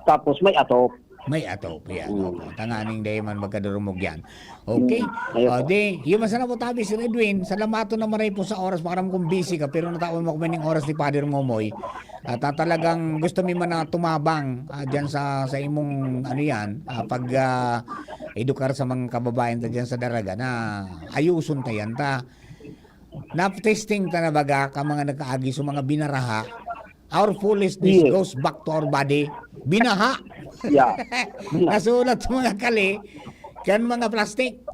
tapos may atop. May atop yan. Opo. Tanganing dahil man magkadurumog yan. Okay. Ayun O di, yung masana po tabi si Edwin, salamato na maray po sa oras. Baka naman kung busy ka, pero natawan mo kumain ng oras ni Father Momoy. At talagang gusto mo man na tumabang dyan sa imong ano yan, pag edukar sa mga kababayan ta dyan sa daraga na ayuson ta yan ta. Na-testing ta na baga ka mga nagkaagi sa mga binaraha. Our foolishness Yes. goes back to our body. Binaha. Yeah. Nasulat sa mga kali, kan mga plastic.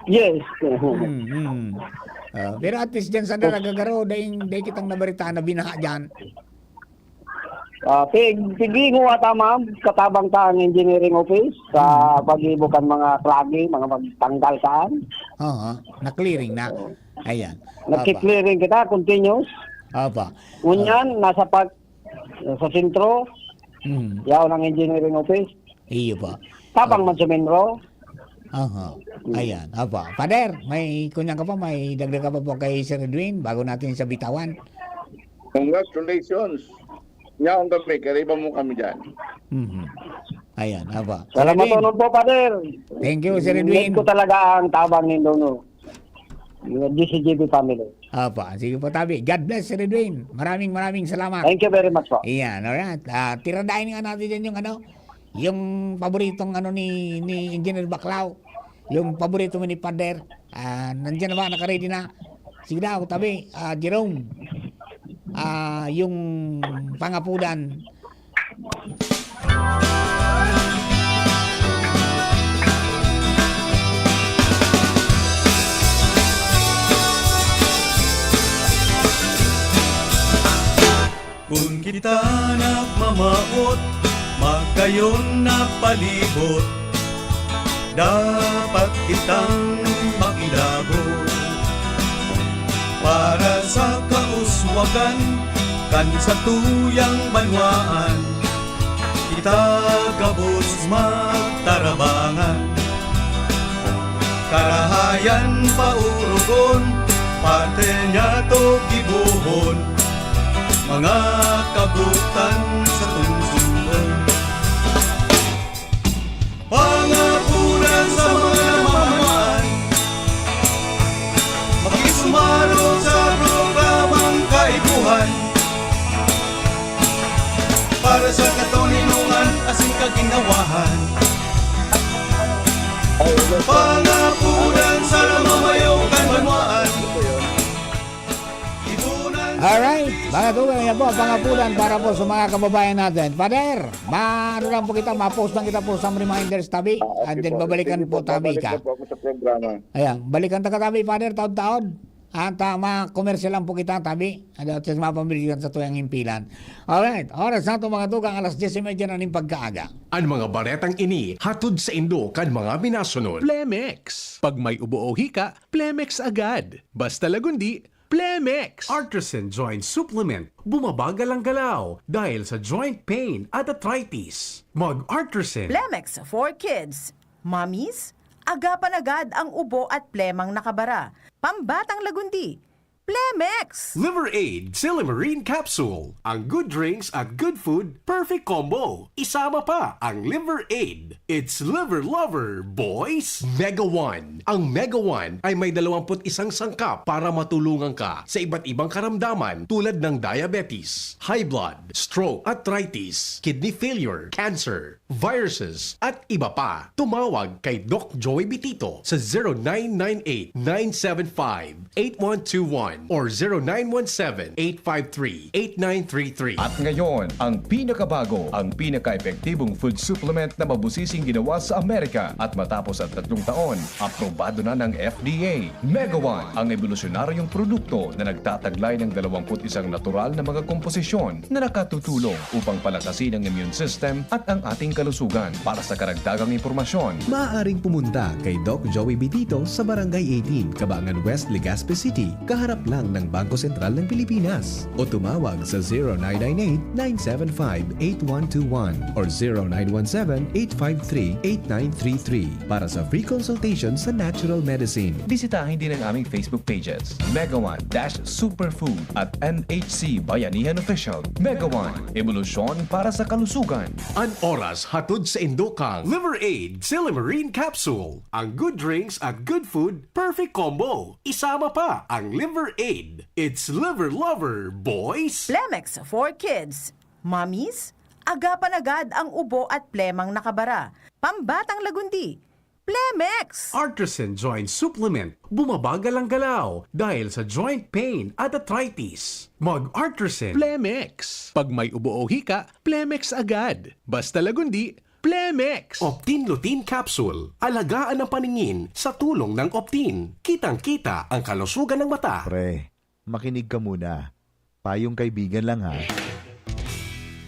Yes. Pero at least dyan sa Daragagaro, dahil kitang nabaritaan na binaha dyan. Piglingo ata ma'am, katabang ta ang engineering office sa pag-ibukan mga klagi, mga magtanggal saan. Oo, na-clearing na. Ayan. Nagki-clearing kita, continuous. Apa. Ngunyan, nasa sa sentro, yaw ng engineering office. Iyo pa. Tabang man sa Menro. Aha. Ayan. Apa. Pader, may kunyang ka pa, may dagdag ka pa po kay Sir Edwin bago natin sa bitawan. Congratulations. Nyaong kami, kariba mo kami dyan. Ayan. Apa. Sir Salamat Edwin, po, Pader. thank you, Sir Need Edwin. ko talaga ang tabang ni Dono. Yung GCGB family. Apa. Sige po, tabi. God bless, Sir Edwin. Maraming salamat. Thank you very much po. Ayan, alright. Tiradahin nga natin dyan yung paboritong ni Engineer Baclao. Yung paborito mo ni Pader. Nandiyan na ba? Nakaready na? Sige daw, tabi. Jerome. Yung pangapudan. Kung kita nagmamaot, magkayon na palibot, dapat kitang makilabot. Para sa kauswagan, kan sa tuyang banwaan, kita gabos magtarabangan. Karahayan paurugon, parte niya to gibuhon, mga kabutan sa tungsungon. Pangapunan sa mga mamamaan, makisumaro sa programang kaibuhan, para sa katuninungan asing kaginawahan. Pangapunan sa mamayokan banwaan, Alright, mga tugang yan po, pangapulan para po sa mga kababayan natin. Pader, ano lang po kita, ma-post lang kita po some reminders tabi, and then babalikan po tabi ka. Babalikan po ako sa programa. Ayan, balikan ta ka tabi, Pader, taon-taon. At ma-commercial lang po kita tabi, at mapamilikan sa tuyang himpilan. Alright, oras na ito mga tugang, alas 10:30 na ng pagkaaga. Ang mga baretang ini, hatod sa Indo kan mga minasunod. Plemex. Pag may ubo o hika, Plemex agad. Basta lagundi, Plemex. Artisan Joint Supplement. Bumabagal ang galaw dahil sa joint pain at arthritis. Mag-Artisan. Plemex for kids. Mommies, agapan agad ang ubo at plemang nakabara. Pambatang lagundi. Plemex! Liver Aid Silimarine Capsule. Ang good drinks at good food, perfect combo. Isama pa ang Liver Aid. It's liver lover, boys! Mega One. Ang Mega One ay may 21 sangkap para matulungan ka sa iba't ibang karamdaman tulad ng diabetes, high blood, stroke, arthritis, kidney failure, cancer, viruses, at iba pa. Tumawag kay Doc Joey Bitito sa 0998-975-8121 Megawan or 0917-853-8933. At ngayon, ang pinakabago, ang pinaka-epektibong food supplement na mabusising ginawa sa Amerika at matapos ang 3 taon, aprobado na ng FDA. Megawan, ang evolusyonaryong produkto na nagtataglay ng 21 natural na mga komposisyon na nakatutulong upang palakasin ang immune system at ang ating kalusugan. Para sa karagdagang impormasyon, Maaaring pumunta kay Doc Joey Bitito sa Barangay 18, Cabangan West, Legazpi City, kaharap lang ng Bangko Sentral ng Pilipinas. O tumawag sa 0998-975-8121 or 0917-853-8933 para sa free consultation sa natural medicine. bisitahin din ang aming Facebook pages, Megawan-Superfood at NHC Bayanihan Official. Megawan, evolusyon para sa kalusugan. An oras hatod sa Indokang. Liver Aid Silimarine Capsule. Ang good drinks at good food, perfect combo. Isama pa ang Liver Aid. It's liver lover, boys! Plemex for kids. Mommies, agapan agad ang ubo at plemang nakabara. Pambatang lagundi. Plemex! Artisan Joint Supplement. Bumabagal ang galaw dahil sa joint pain at arthritis. Mag-Artisan. Plemex. Pag may ubo o hika, Plemex agad. Basta lagundi, Plemex. Optin Lutein Capsule. Alagaan ang paningin sa tulong ng Optin. Kitang-kita ang kalusugan ng mata. Pre, makinig ka muna. Payong kaibigan lang ha.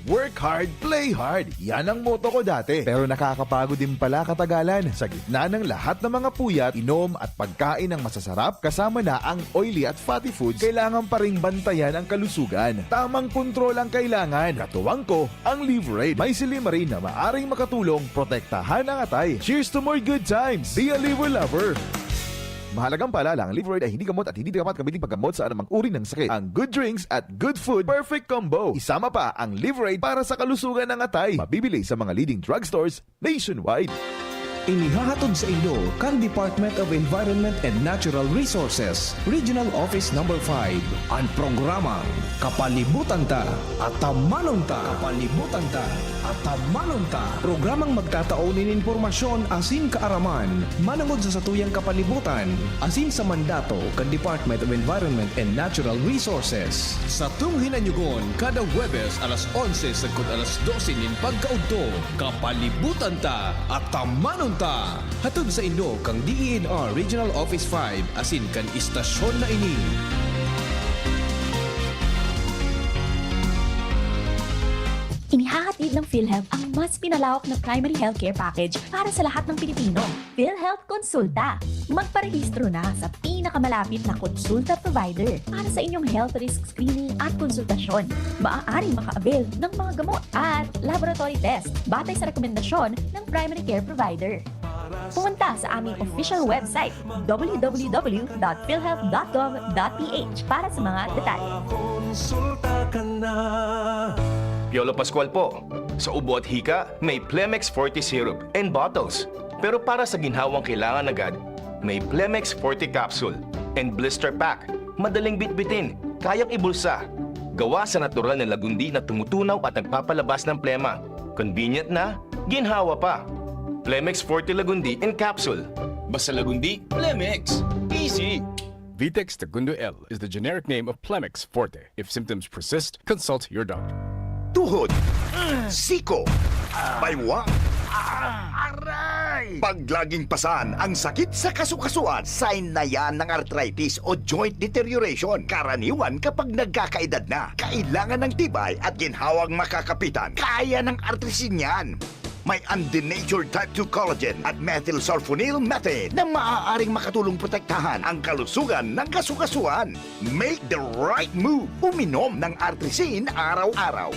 Work hard, play hard. Yan ang motto ko dati. Pero nakakapagod din pala katagalan. Sa gitna ng lahat ng mga puyat, inom at pagkain ng masasarap, kasama na ang oily at fatty foods, kailangan pa ring bantayan ang kalusugan. Tamang kontrol ang kailangan. Katuwang ko, ang Liverade. May Silimarin na maaring makatulong protektahan ang atay. Cheers to more good times. Be a liver lover. Mahalagang paalala, ang Liverade ay hindi gamot at hindi dapat gamitin paggamot sa anumang uri ng sakit. Ang good drinks at good food, perfect combo. Isama pa ang Liverade para sa kalusugan ng atay. Mabibili sa mga leading drugstores nationwide. Inihahatod sa inyo kang Department of Environment and Natural Resources, Regional Office No. 5. Ang programang Kapalibutan Ta at Tamanon Ta. Kapalibutan Ta at Tamanon Ta. Programang magtataonin informasyon asin kaaraman, manangod sa satuyang kapalibutan, asin sa mandato kang Department of Environment and Natural Resources. Sa tunghinanyugon, kada Huwebes alas 11 sagkod alas 12 nin pagkaudto, Kapalibutan Ta at Tamanon Ta. Hatod sa Indo kang DENR Regional Office 5 asin kan istasyon na ini. Inihahatid ng PhilHealth ang mas pinalawak na primary healthcare package para sa lahat ng Pilipino. PhilHealth Konsulta. Magparehistro na sa pinakamalapit na konsulta provider para sa inyong health risk screening at konsultasyon. Maaaring maka-avail ng mga gamot at laboratory test batay sa rekomendasyon ng primary care provider. Pumunta sa aming official website www.philhealth.gov.ph para sa mga detalye. Piolo Pascual po. Sa ubo at hika, may Plemex Forte Syrup and bottles. Pero para sa ginhawang kailangan agad, may Plemex Forte Capsule and Blister Pack. Madaling bitbitin, kayang ibulsa. Gawa sa natural na lagundi na tumutunaw at nagpapalabas ng plema. Convenient na, ginhawa pa. Plemex Forte Lagundi and Capsule. Basta lagundi, Plemex. Easy! Vitex Segundo L is the generic name of Plemex Forte. If symptoms persist, consult your doctor. Tuhod, siko, baywang, aray! Pag laging pasan ang sakit sa kasukasuan, sign na yan ng arthritis o joint deterioration. Karaniwan kapag nagkakaedad na, kailangan ng tibay at ginhawang makakapitan. Kaya ng artrisin yan. May undenatured type 2 collagen at methylsulfonyl methane na maaaring makatulong protektahan ang kalusugan ng kasukasuan. Make the right move. Uminom ng artrisin araw-araw.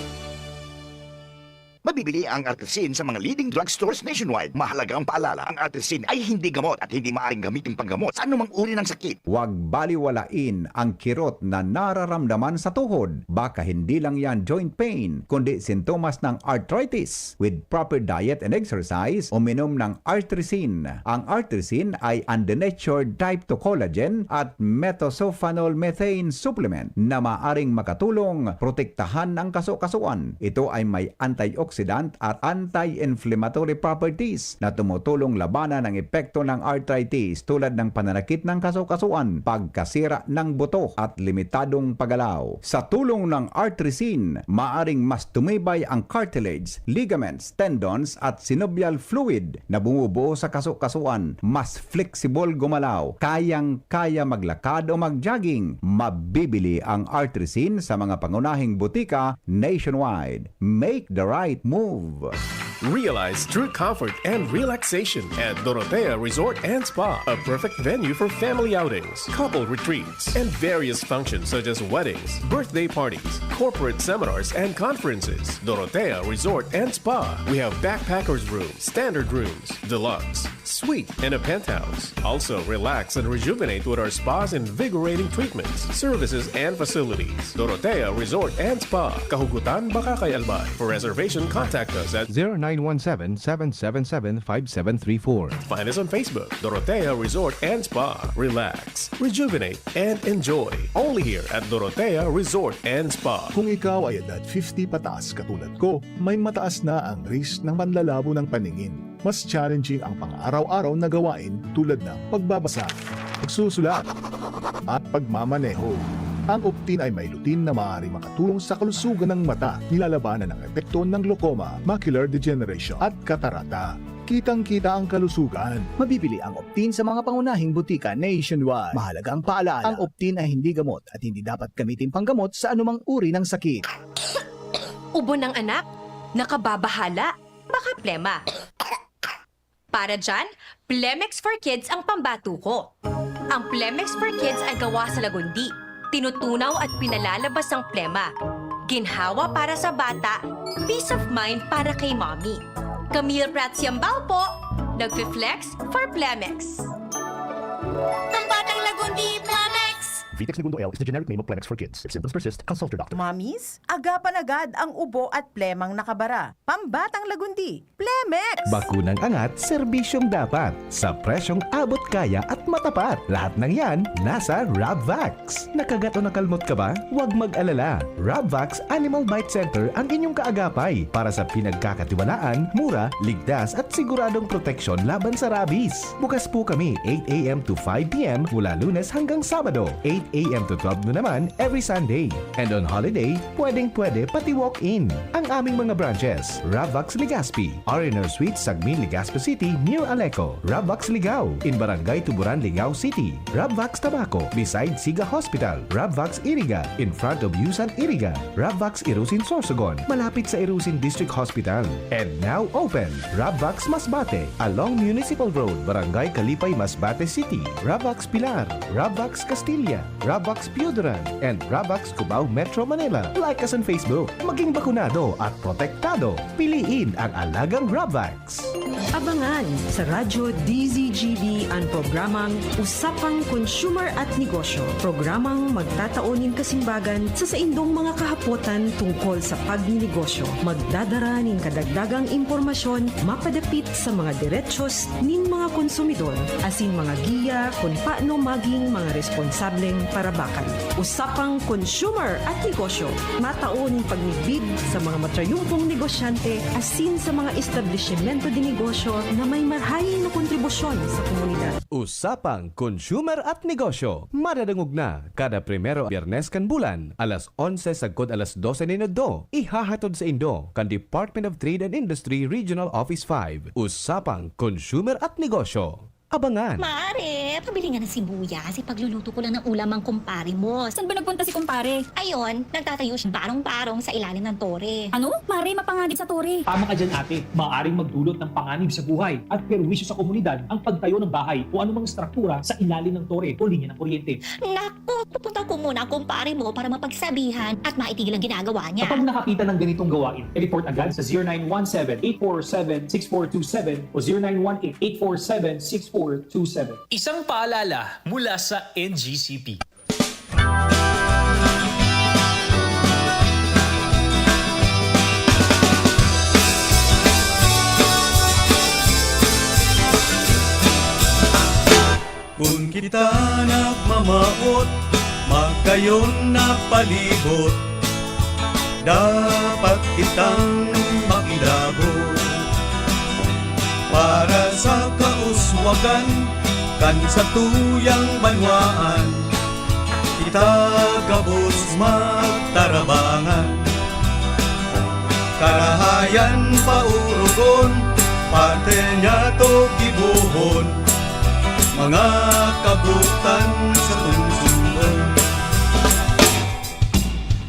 Mabibili ang artrisin sa mga leading drugstores nationwide. Mahalagang paalala, ang artrisin ay hindi gamot at hindi maaaring gamitin panggamot sa anumang uri ng sakit. Huwag baliwalain ang kirot na nararamdaman sa tuhod. Baka hindi lang yan joint pain, kundi sintomas ng arthritis. With proper diet and exercise, uminom ng artrisin. Ang artrisin ay undenatured type 2 collagen at methylsulfonyl methane supplement na maaaring makatulong protektahan ng kasukasuan. Ito ay may antioxidant antioxidant at anti-inflammatory properties na tumutulong labanan ang epekto ng arthritis tulad ng pananakit ng kasukasuan, pagkasira ng buto at limitadong paggalaw. Sa tulong ng Artresin, maaring mas tumibay ang cartilage, ligaments, tendons at synovial fluid na bumubuo sa kasukasuan, mas flexible gumalaw, kayang-kaya maglakad o mag-jogging. Mabibili ang Artresin sa mga pangunahing butika nationwide. Make the right move. Realize true comfort and relaxation at Dorotea Resort and Spa, a perfect venue for family outings, couple retreats, and various functions such as weddings, birthday parties, corporate seminars, and conferences. Dorotea Resort and Spa. We have backpackers rooms, standard rooms, deluxe, suite, and a penthouse. Also, relax and rejuvenate with our spas invigorating treatments, services, and facilities. Dorotea Resort and Spa, Kahugutan, Bakakay, Albay. For reservation, contact us at 0917-777-5734. Find us on Facebook, Dorotea Resort and Spa. Relax, rejuvenate, and enjoy. Only here at Dorotea Resort and Spa. Kung ikaw ay edad 50 pataas katulad ko, may mataas na ang risk ng panlalabo ng paningin. Mas challenging ang pang-araw-araw na gawain tulad ng pagbabasa, pagsusulat, at pagmamaneho. Ang Optin ay may lutin na maaari makatulong sa kalusugan ng mata, nilalabanan ang epekto ng glaucoma, macular degeneration at katarata. Kitang-kita ang kalusugan. Mabibili ang Optin sa mga pangunahing butika nationwide. Mahalagang paalala, ang Optin ay hindi gamot at hindi dapat gamitin panggamot sa anumang uri ng sakit. Ubo ng anak? Nakababahala? Baka plema. Para dyan, Plemex for Kids ang pambato ko. Ang Plemex for Kids ay gawa sa lagundi. Tinutunaw at pinalalabas ang plema. Ginhawa para sa bata, peace of mind para kay mommy. Camille Pratsiambao po, nagfi-flex for Plemex. Ang batang lagundi, Plemex! Vitex Segundo L is the generic name of Plemex for kids. If symptoms persist, consult your doctor. Mommies, agapan agad ang ubo at plemang nakabara. Pambatang lagundi, Plemex! Bakunang angat, serbisyong dapat. Sa presyong abot kaya at matapat. Lahat ng yan, nasa Rabvax. Nakagat o nakalmot ka ba? Huwag mag-alala. Rabvax Animal Bite Center ang inyong kaagapay para sa pinagkakatiwalaan, mura, ligtas at siguradong proteksyon laban sa rabies. Bukas po kami 8 a.m. to 5 p.m. mula Lunes hanggang Sabado, 8 a.m. to 12 noon naman every Sunday. And on holiday, pwedeng-pwede pati walk-in. Ang aming mga branches, Rabvax Legazpi, R&R Suite, Sagmin, Legazpi City, near Aleco. Rabvax Ligao, in Barangay Tuburan, Ligao City. Rabvax Tabaco, beside Siga Hospital. Rabvax Iriga, in front of Yusan Iriga. Rabvax Irusin Sorsogon, malapit sa Irusin District Hospital. And now open, Rabvax Masbate, along Municipal Road, Barangay Kalipay, Masbate City. Rabvax Pilar, Rabvax Castilla, Rabvax Piodoran, and Rabvax Cubao Metro Manila. Like us on Facebook. Maging bakunado at protektado. Piliin ang alagang Rabvax. Abangan sa Radyo DZGB ang programang Usapang Consumer at Negosyo. Programang magtataonin kasimbagan sa saindong mga kahapotan tungkol sa pagninegosyo. Magdadara nin kadagdagang impormasyon mapadapit sa mga diretsyon nin mga konsumidor asin mga giya kung paano maging mga responsableng parabakan. Usapang Consumer at Negosyo. Mataoning pagnigbid sa mga matrayumpong negosyante asin sa mga establishmento de negosyo na may marhayin na kontribusyon sa komunidad. Usapang Consumer at Negosyo. Madadangog na kada primero Biyernes kan bulan, alas 11 sagkod alas 12 minuto. Ihahatod sa Indo kan Department of Trade and Industry Regional Office 5. Usapang Consumer at Negosyo. Abangan! Mare, pabili nga ng sibuyas. Pagluluto ko lang ng ulam ang kumpare mo. Saan ba nagpunta si kumpare? Ayon, nagtatayo siya barong-barong sa ilalim ng tore. Ano? Mare, mapanganib sa tore. Tama ka dyan ate, maaaring magdulot ng panganib sa buhay at perwisyo sa komunidad ang pagtayo ng bahay o anumang struktura sa ilalim ng tore o linya ng kuryente. Naku, pupunta ko muna ang kumpare mo para mapagsabihan at maitigil ang ginagawa niya. Kapag nakakita ng ganitong gawain, report agad sa 0917-847-6427 o 0918-847-6427. Isang paalala mula sa NGCP. Kung kita nagmamaot, magkayon na palibot, dapat kitang makilabo. Para sa kauswagan, kan sa tuyang banwaan, kita gabos magtarabangan. Karahayan paurugon, parte niya to gibuhon, mga kabutan sa tungsungon.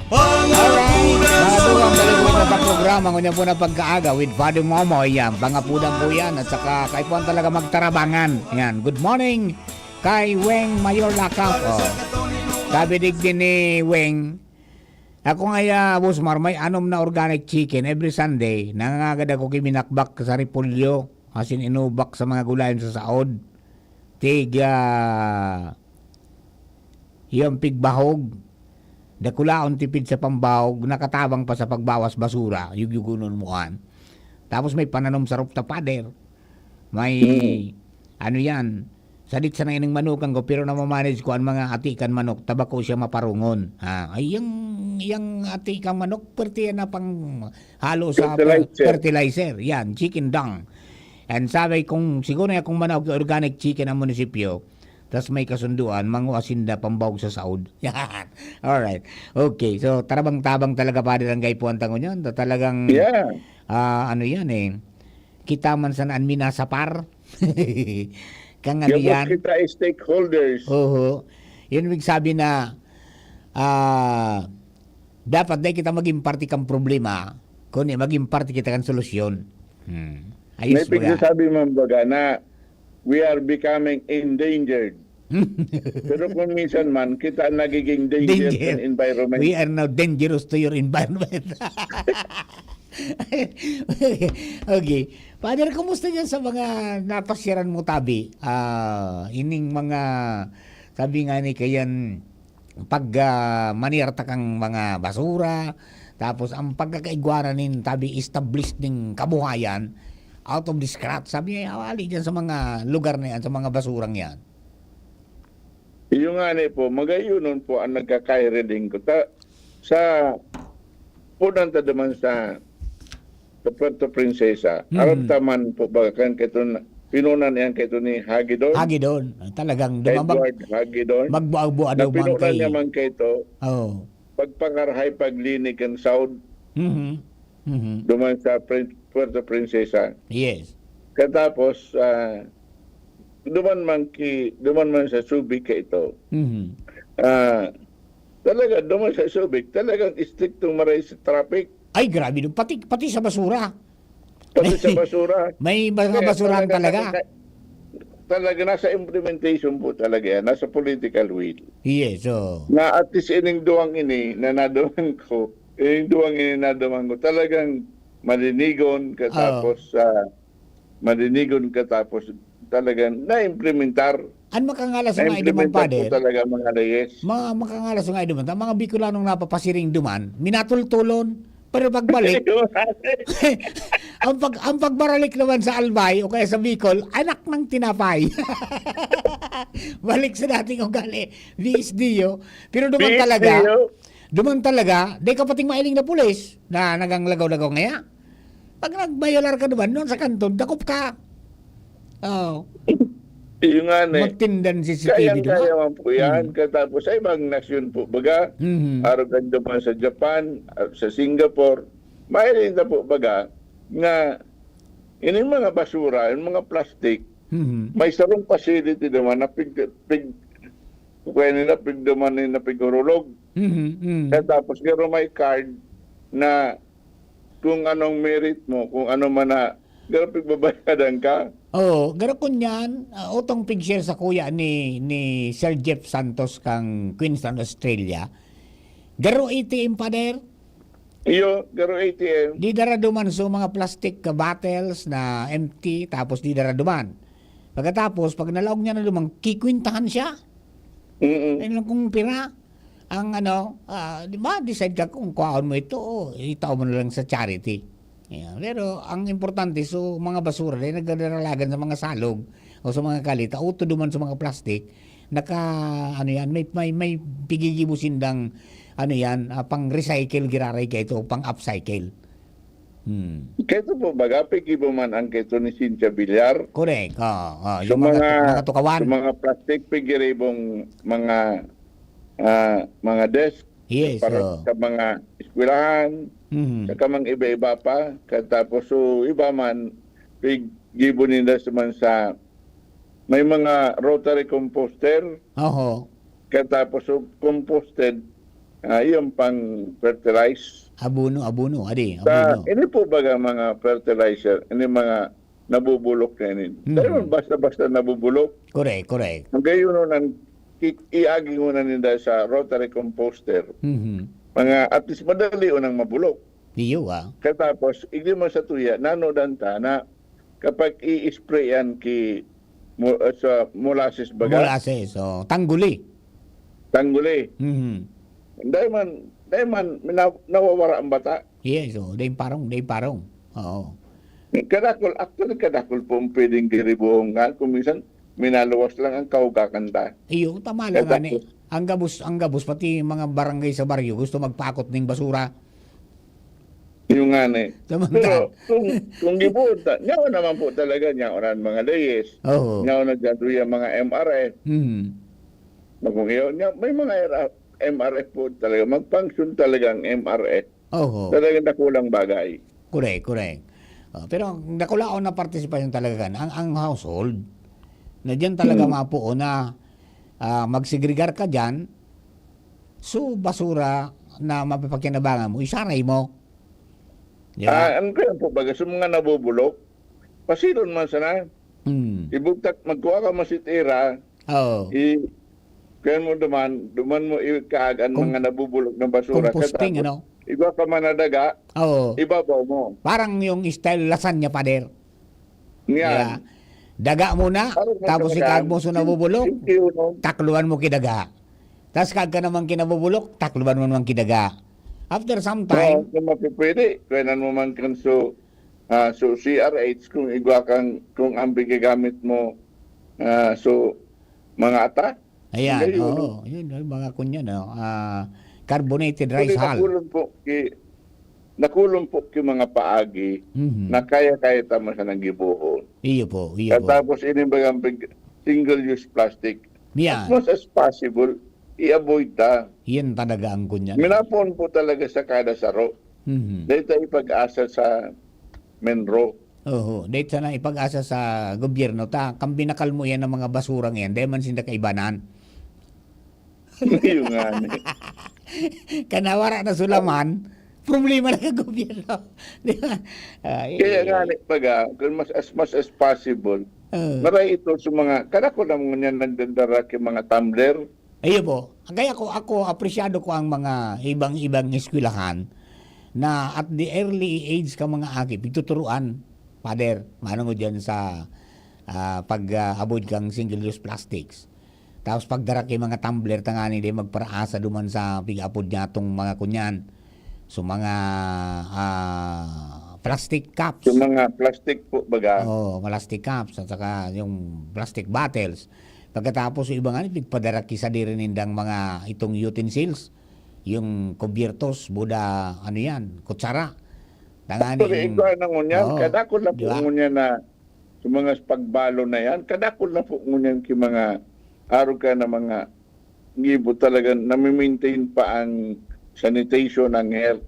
Pangapunan sa mga programa ngunya po na pagkaaga with Father Momoy yan. Pangapunan po yan at saka kay po talaga magtarabangan. Yan. Good morning kay Weng Mayor Lakap. Sabi din ni Weng, ako nga Busmar, may anom na organic chicken every Sunday. Nangangagad ako kiminakbak sa repolyo. Asin inubak sa mga gulayan sa saod. Tiga yung pigbahog. Dakulaon tipid sa pambahog. Nakatabang pa sa pagbawas basura. Yugyugunon muan. Tapos may pananom sa rupta pader. May ano yan. Sadit sa naining manukan ko pero namamanage ko ang mga atikan manok. Tabako siya maparungon. Ay yung atikang manok perti na pang halo sa fertilizer. Yan, chicken dung. And sabi kung siguro na kung manok organic chicken ang munisipyo, tas may kasunduan, manguasinda pambawag sa saud. Yan. Alright. Okay. So, tarabang-tabang talaga pa din ang gaypuan tango niyan. Talagang, ano yan eh. Kita man sa naan minasapar. Kang ano yan. Kita stakeholders. Oo. Yun ibig sabi na, dapat dahil kita maging party kang problema, kundi maging party kita kang solusyon. May pagsasabi man baga na we are becoming endangered. Pero kung minsan man, kita nagiging danger sa environment. We are now dangerous to your environment. Okay. Father, kumusta dyan sa mga napasyaran mo tabi? Ining mga, sabi nga ni kayan, pag manirta kang mga basura, tapos ang pagkakaigwaranin tabi established ng kabuhayan, out of the scratch. Sabi niya, awali dyan sa mga lugar na yan, sa mga basurang yan. Yung nga po, magayunon po ang nagkakaireding ko. Sa punang tadaman sa Puerto Princesa, aram taman po ba kan kito pinunan yan kito ni Hagidon? Hagidon. Talagang Edward Hagidon. Magbuag-buag daw man kay. Pinunan niya man kito. Pagpangarhay paglinig ang Saud. Duman sa Puerto Princesa. Yes. Katapos duman man sa Subic ka ito. Talaga duman sa Subic, talagang striktong maray sa traffic. Ay grabe, pati sa basura. Pati sa basura. May mga basurahan talaga. Talaga nasa implementation po talaga yan, nasa political will. Yes, so. Na at least ining duwang ini na nadaman ko, talagang malinigon katapos talagang na-implementar. An makangalas nga iduman pa din. Talaga mga layes. Makangalas nga iduman. Mga Bicolanong napapasiring duman, minatultulon. Pero pagbalik, ang pagbaralik naman sa Albay o kaya sa Bicol, anak ng tinapay. Balik sa dating ugali. VSDO. Pero duman talaga, di kapating mailing na pulis na naganglagaw-lagaw ngaya. Pag nagbayolar ka naman, noon sa kanton, dakop ka. Yung nga magtindan si CCTV doon. Kaya man po yan. Katapos sa ibang nasyon po. Baga, arogan naman sa Japan, sa Singapore, mayroon na po baga nga yung mga basura, yung mga plastic, may sarong facility naman na pigurulog. Katapos gano'n may card na kung anong merit mo, kung ano man na gano'n pigbabayadan ka. Garo kun yan, utong pig-share sa kuya ni Sir Jeff Santos kang Queensland, Australia. Garo ATM pa der? Iyo, garo ATM. Di daraduman so mga plastic bottles na empty, tapos di daraduman. Pagkatapos, pag nalaog niya na lumang, kikwintahan siya. Ayun lang kung pira. Ang di ba, decide ka kung kuhaon mo ito, itaw mo na lang sa charity. Yeah, pero ang importante so mga basura ay nagdaralagan sa mga salog o sa mga kalita o duman sa mga plastic may pigigibusin dang ano yan, pang-recycle giraray kay ito, pang-upcycle. Kaya po baga, pigibo man ang kito ni Cynthia Villar. Correct. Sa Yung mga tukawan. Sa mga plastic pigiribong mga desk. Yes. Para sa mga eskwelahan. Sa kamang iba-iba pa. Katapos so iba man, pigibo nila man sa may mga rotary composter. Oho. Katapos so composted, yung pang fertilize. Abono, adi. Ini po baga mga fertilizer, ini mga nabubulok na ini. Dahil basta-basta nabubulok. Correct. Ang gayon nun, iagi mo na nila sa rotary composter. Mga at least madali unang mabulok. Iyo Katapos, hindi mo sa tuya, nanodanta na kapag i-sprayan sa molasses baga. Molasses, tangguli. Dahil man nawawara ang bata. Yes, day parong. Oo. Kadakol po ang pwedeng diribuhong nga. Kung minsan, minaluwas lang ang kaugakanta. Iyo, tama lang gani. Ang gabos, pati mga barangay sa baryo, gusto magpakot ng basura. Yung nga ni. Pero kung gibuta, nyaw naman po talaga, nyaw na mga layes. Nyaw na dyan yung mga MRF. May mga MRF po talaga. Mag-function talaga ang MRF. Talagang nakulang bagay. Correct. Pero nakulaon na partisipasyon talaga ang household na dyan talaga mapuo na magsegregar ka dyan, so basura na mapapakinabangan mo, isaray mo. Ano kaya po baga, sa mga nabubulok, pasilon man sana. Ibugtak, magkuha ka masitira, kaya mo duman mo ikaagan mga nabubulok na basura. Composting, ano? Iba ka manadaga, ibabaw mo. Parang yung style lasagna, pader. Yan. Daga muna, tapos ikag mo sa nabubulok, takluan mo kidaga. Tapos kag ka naman kinabubulok, takluan mo naman kidaga. After some time, kung mapipwede, kaya mo man kan so CRH, kung igwa kang, kung ang bigagamit mo, so mga ata. Ayan, yun, mga kunya, no? Carbonated rice hull. Nakulong po yung mga paagi na kaya-kaya tama sa nanggibuhon. Iyo po. Tapos inimbagang single-use plastic. Yan. As much as possible, i-avoid ta. Yan talaga ang kunya. Minapon po talaga sa kada saro. Dahil tayo ipag-asa sa Menro. Dahil sana ipag-asa sa gobyerno ta. Kambinakal mo yan ng mga basurang yan. Dahil man sinda kaibanan. Yung nga. Kanawara na sulaman, problema na ka gobyerno. Kaya nga paga, as much as possible, maray ito sa mga, kada ko na mga nagdadara kay mga tumbler. Ayun po. Kaya ako apresyado ko ang mga ibang eskwelahan na at the early age ka mga akip, ituturuan, pader, manong dyan sa pag-avoid kang single-use plastics. Tapos pagdara kay mga tumbler, tangani di magparaasa duman sa pig-apod niya itong mga kunyan. So mga plastic cups. So mga plastic po baga. Plastic cups at saka yung plastic bottles. Pagkatapos yung iba nga, pigpadara kisa di rin indang mga itong utensils. Yung kubyertos, buda, ano yan, kutsara. Tangani yung... Ikaw na ngunyan, kadakol na po ngunyan na sa mga pagbalo na yan, kadakol na po ngunyan ki mga araw ka na mga ngibo talaga, nami-maintain pa ang sanitation ng health.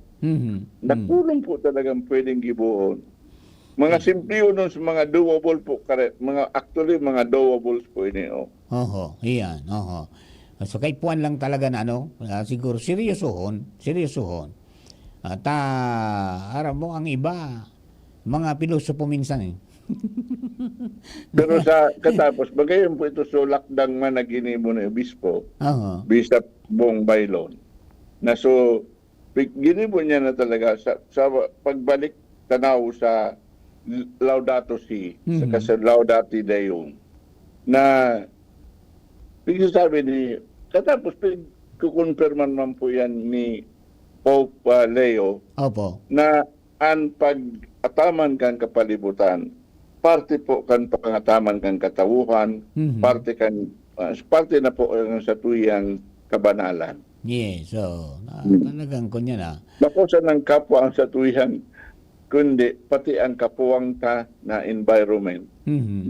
Nakulong po talagang pwedeng gibuhon. Mga simple yun sa mga doable po, actually mga doables po ini. Iyan. So kay puan lang talaga na siguro seryosohon. At aram mo ang iba, mga pilosopo minsan Pero sa katapos, bagayon po ito so lakdang man nagini mo na obispo, Bishop Bong Bailon, na so ginibo niya na talaga sa pagbalik tanaw sa Laudato Si, sa Laudati Deum, na sabi ni, katapos kukonfirman man po yan ni Pope Leo, na ang pag-ataman kang kapalibutan, parte po kan pangataman kang katawuhan, parte na po sa tuyang kabanalan. Yes, so talagang kunya na. Makusa ng kapwa ang satuihan, kundi pati ang kapuwang ta na environment.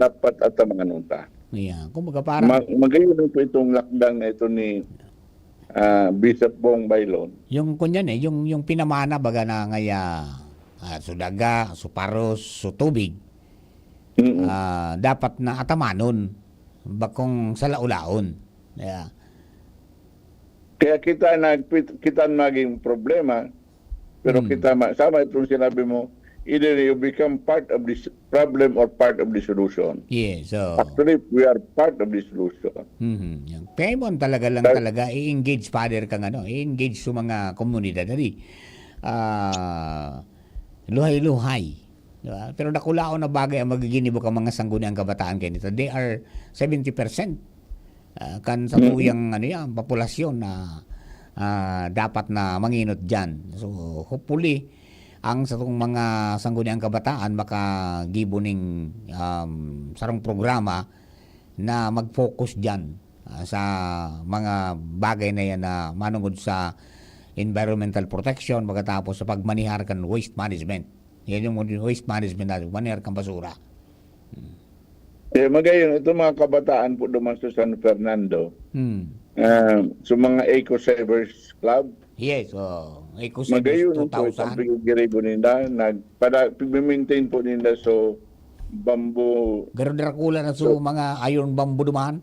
Dapat at mga ta. Yeah, kumbaga parang Magayon po itong lakdang na ito ni Bishop Bong Bailon. yung kunyan yung pinamana baga na ngaya sudaga, suparos, sutubig. Dapat na atamanon bakong sa laulaon. Yeah. Kaya kita maging problema, pero kita sama itong sinabi mo, either you become part of the problem or part of the solution. Yeah, so Actually, we are part of the solution. Yung Paimon talaga i-engage father kang i-engage sa mga komunidad dali. Luhay-luhay. Diba? Pero nakulao na bagay ang magiginibok ang mga sangguniang kabataan kayo nito. They are 70% kan sa tuyang populasyon na dapat na manginot dyan. So hopefully ang sa itong mga sangguniang kabataan makagibuning sarong programa na mag-focus dyan sa mga bagay na yan na manungod sa environmental protection pagkatapos sa pagmanihar kan waste management. Yan yung waste management natin, manihar kan basura. Magayon, itong mga kabataan po duman sa San Fernando, sa mga Eco-Savers Club, yes, Eco-Savers magayon 2000. po itong pigiribo nila, pig-maintain po nila so bamboo. Garo darakula na so mga iron bamboo duman.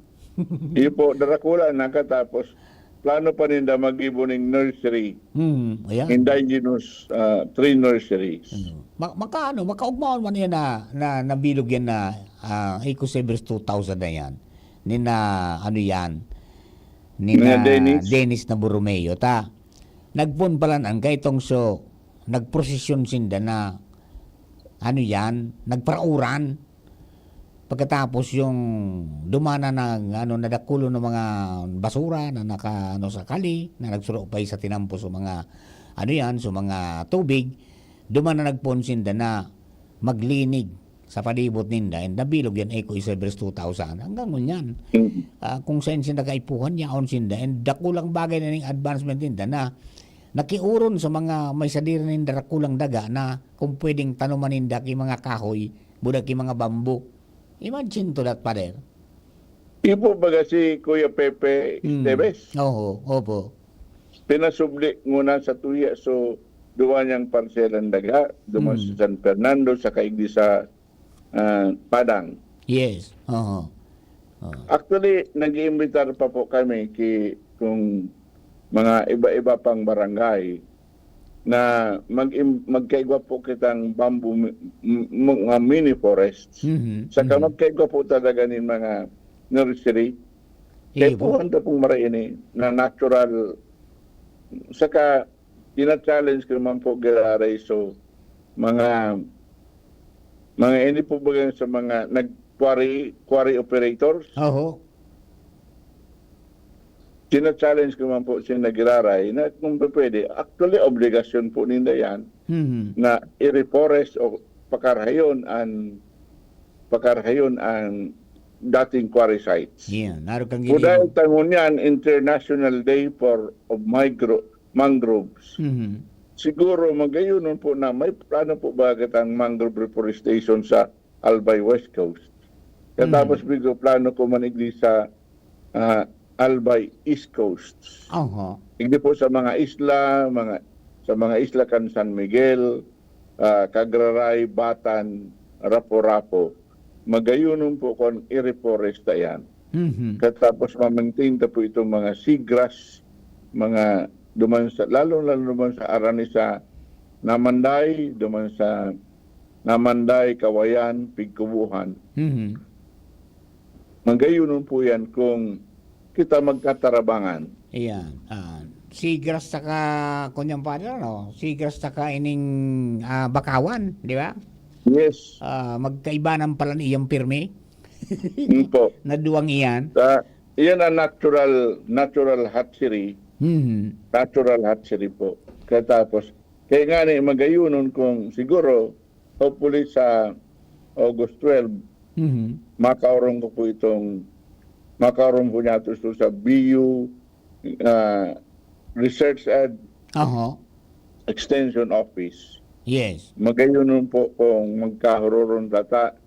Iyo po, darakula nakatapos. Plano pa nila mag-ibuning nursery. Ayan. Indigenous tree nurseries. Makaugmaon man yan na nabilog yan na Eco-Savers 2000 na yan. Nina Dennis na Borromeo. Nagpon pala ang kaitong so nagprosesyon sinda na nagparauran. Pagkatapos yung dumana ng nadakulo ng mga basura na naka sa kali na nagsurupay sa tinampo sa mga sa mga tubig, dumana nagponsin na maglinig sa palibot ninda and nabilog yan Eco-Savers 2000 hanggang ngunyan. Kung saan sinda kaipuhan yaon sinda and dakulang bagay na ng advancement ninda na nakiuron sa mga may sadira ninda dakulang daga na kung pwedeng tanuman ninda ki mga kahoy, budak ki mga bambu. Imagine to that, Father. Ipo baga si Kuya Pepe Esteves. Opo. Pinasubli nguna sa tuya so duwa niyang parselan daga, duman sa San Fernando, sa kaigdi sa Padang. Yes. Actually, nag-iimbitar pa po kami kung mga iba-iba pang barangay na magkaigwa po kitang bamboo mga mini forests. Saka magkaigwa po talaga ng mga nursery. Kaya po handa pong maraini na natural. Saka tina-challenge ko naman po giraray so mga hindi po bagang sa mga quarry operators. Tina-challenge ko man po siya nagiraray na kung pwede, actually obligasyon po nila yan na i-reforest o pakarhayon ang dating quarry sites. Yeah, dahil tangon yan, International Day of Mangroves. Siguro magayon po na may plano po bakit ang mangrove reforestation sa Albay West Coast. Tapos bigo plano ko manigli sa Albay East Coast. Hindi po sa mga isla, sa mga isla kan San Miguel, Cagraray, Batan, Rapo-Rapo. Magayunon po kung i-reforesta yan. Tapos ma-maintain po itong mga seagrass, mga duman sa, lalo duman sa Aranisa, Namanday, duman sa Namanday, Kawayan, Pigkubuhan. Magayunon po yan kung kita magkatarabangan. Ayan. Seagrass saka kunyang Father, Seagrass saka ining bakawan, di ba? Yes. Magkaiba ng pala iyang pirmi. Po. Na duwang iyan. Iyan ang natural hatchery. Natural hatchery po. Katapos, kaya nga magayunon kung siguro, hopefully sa August 12, makaroon ko po itong makaroon po natin sa BU Research and Oho. Extension Office. Yes. Magayon po kung magkaroon data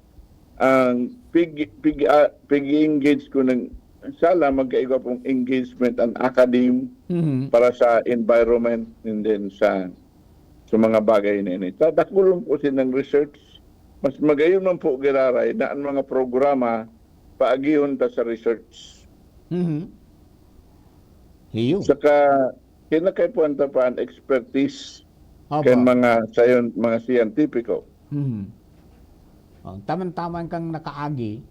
ang pig-engage ko ng sala magkaiba pong engagement ang academe para sa environment and then sa mga bagay na ini. Tadakulong po silang research. Mas magayon man po giraray na ang mga programa paagihon ta sa research. Saka kinakaipuan ta pa ang expertise ken mga scientifico. Taman-taman kang nakaagi,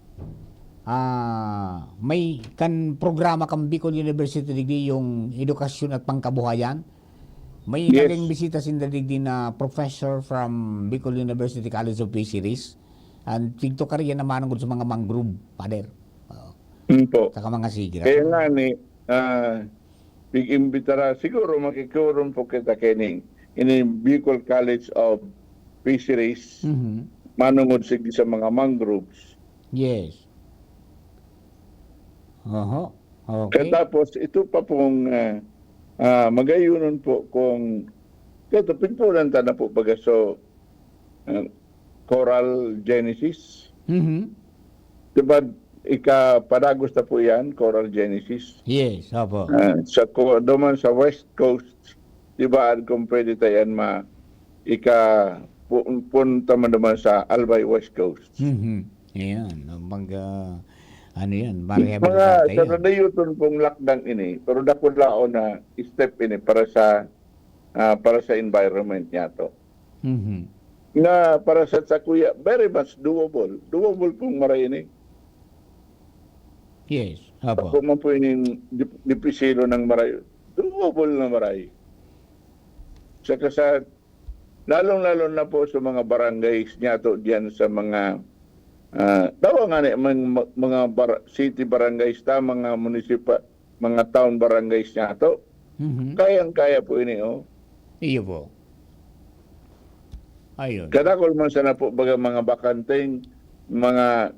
may kan programa kang Bicol University degree yung edukasyon at pangkabuhayan. May naging bisita sin degree na professor from Bicol University College of Fisheries. And tigto kariya naman sa mga mangrove, Father. Saka mga sigira. Kaya nga ni, big-imbitara, siguro makikuron po kita kining in Bicol College of Fisheries, manungod sige sa mga mangroves. Yes. Okay. Tapos ito pa pong magayunon po kung ito pinpunan ta na po baga so Coral Genesis. Diba ikapadagos na po yan, Coral Genesis? Yes, opo. Duman sa West Coast, diba kung pwede tayo punta man naman sa Albay West Coast. Yan, ano yan, mga sa nadayuton pong lakdang ini, pero dakulao na step ini para sa environment niya to. Na para sa kuya, very much doable pong maray ini. Yes, opo. Kung man po yung dipisilo ng maray, doable na maray. Saka sa lalong-lalo na po sa mga barangays niya to diyan sa mga dawa nga mga city barangays ta, mga municipal, mga town barangays niya to. Kayang-kaya po ini Iyo po. Ayun. Kadakol man sana po baga mga bakanteng mga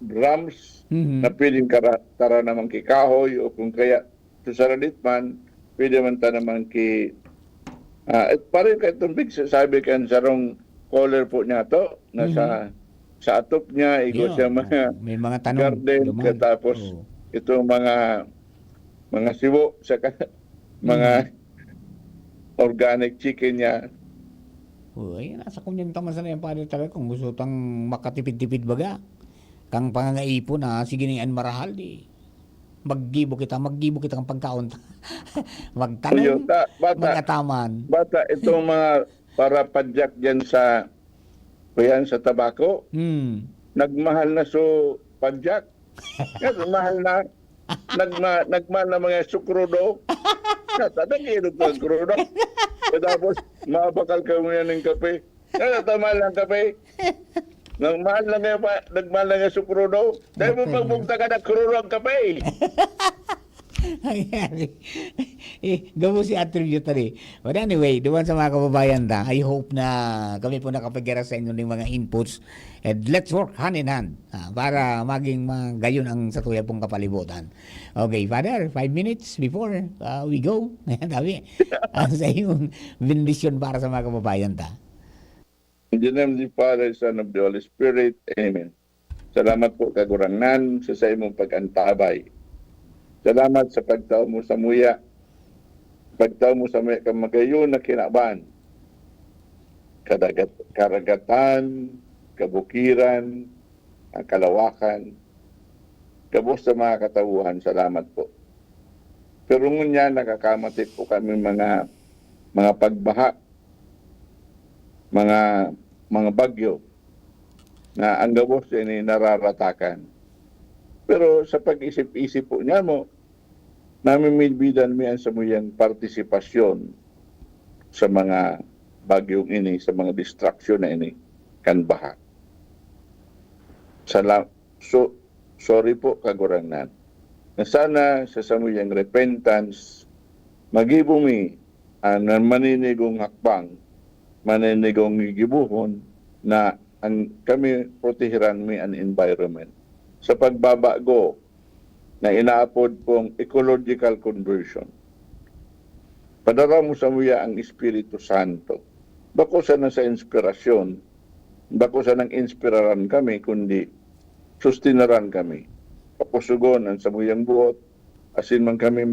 drums na pwedeng tara naman kikahoy o kung kaya sasaradit man, pwede man ta naman parin kahit itong big sabi kan sarong color po niya to na sa atop niya igo siya may mga tanong garden katapos itong mga sibo sa mga organic chicken niya. Ay, nasa kunyang taman sana yung pare talaga kung gusto tang makatipid-tipid baga. Kang pangangaipon na sige ni an marahal di. Maggibo kita ng pagkaon. Magtanong, magataman. Bata, itong mga para padyak dyan sa tabako, nagmahal na so padyak. Nagmahal na, nagmahal na mga sukrudo. Tatagilog ng krudo. Tapos, mabakal ka mo yan ng kape. Tamal ng kape. Nagmahal na nga sukrudo. Dahil mo pagbugta ka na krudo ang kape. Gamo si attribute rin. But anyway, doon sa mga kababayan I hope na kami po nakapagkira sa inyo ng mga inputs and let's work hand in hand para maging gayon ang sa tuya pong kapalibutan. Okay, Father, 5 minutes before we go. Dami. Sa iyong bendisyon para sa mga kababayan In the name of the Father, Son of the Holy Spirit. Amen. Salamat po kagurangnan sa imong pag-antabay. Salamat sa pagtao mo sa muya. Pagtao mo sa muya kamagayon na kinaban. Karagatan, kabukiran, kalawakan. Kabos sa mga katawuhan, salamat po. Pero ngunya nakakamatik po kami mga pagbaha, mga bagyo na ang gabos ay nararatakan. Pero sa pag-isip-isip po niya mo, namimilbidan mi ang samuyang partisipasyon sa mga bagyong ini, sa mga distraction na ini, kan baha. Sorry po kagurangnan. Na sana sa samuyang repentance, magibumi ang maninigong hakbang, maninigong gibuhon na ang kami protehiran mi ang environment. Sa pagbabago na inaapod pong ecological conversion. padara mo sa muya ang Espiritu Santo. Bako sa nasa inspirasyon, bako sa nang inspiraran kami, kundi sustinaran kami. Papusugonan sa muyang buot, asin man kami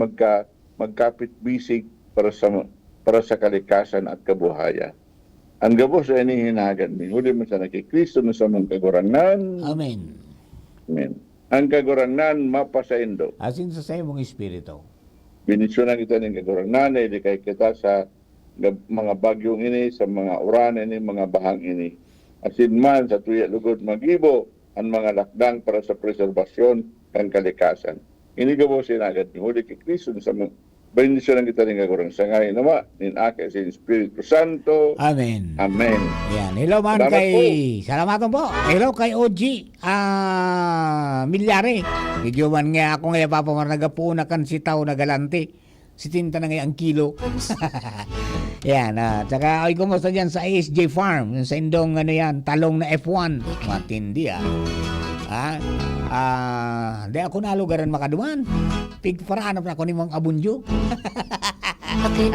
magkapit bisig para sa kalikasan at kabuhayan. Ang gabos ay inihinagad ni huli man sa nakikristo na sa mga kagurangnan. Amen. Amen. Ang kagurangnan mapasaindo. Asin sa mong espiritu. Binisyonan kita ng kagurangnan, di kay kita sa mga bagyong ini, sa mga uran ini, mga bahang ini. Asin man sa tuya lugod magibo, ang mga lakdang para sa preserbasyon ng kalikasan. Inigabo sinagad ni huli kay Kristo sa mga benedisyon kita rin kagurang sa ngayon naman, ninake sa Espiritu Santo. Amen. Amen. Yan. Hello man Salamat kay... po. Salamat po. Hello kay OG Milyare. Medyo man nga ako nga papamar nagapunakan si tao na galante. Si tinta na nga ang kilo. Yan. Tsaka ay kumusta dyan sa ASJ Farm. Sa indong ano yan, talong na F1. Matindi di ako nalugaran makaduman. Pigparaanap na ako ni Mang Abunjo.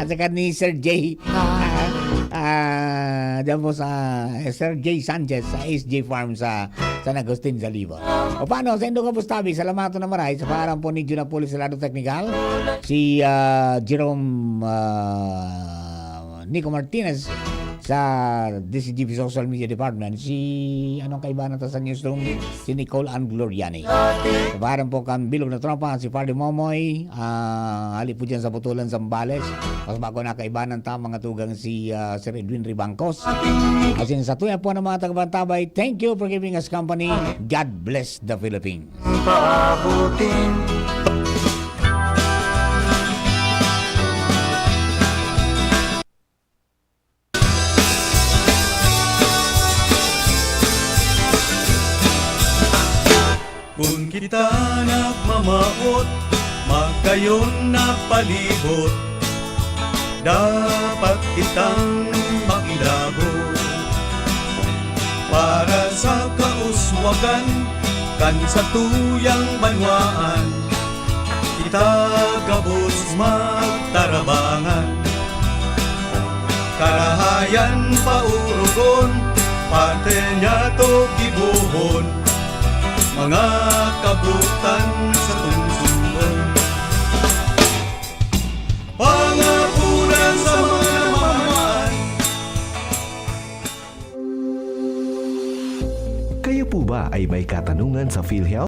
At saka ni Sir J. Diyan po sa Sir J. Sanchez sa SJ Farm sa San Agustin, Zaliba. O paano, sa Indo Kabustabi, salamato na maray sa parang po ni Junapolis sa Lado Technical, si Jerome Nico Martinez sa DCGP Social Media Department, si anong kaibahan natin sa newsroom, si Nicole Ann Gloriani. Kabaharan po kang bilog na tropa, si Pardy Momoy, hali po dyan sa Putulan, Zambales. Mas bago na kaibahan ng mga tugang si Sir Edwin Ribangcos. Asin sa tuya po ng mga tagabantabay, thank you for giving us company. God bless the Philippines. Kung kita nagmamaot, magkayon na palibot, dapat kitang makilabot. Para sa kauswagan, kan sa tuyang banwaan, kita gabos magtarabangan. Karahayan paurugon, parte niya to gibuhon, mga kabutan sa tungsungon. Pangapunan sa mga mamahan. Kayo po ba ay may katanungan sa PhilHealth?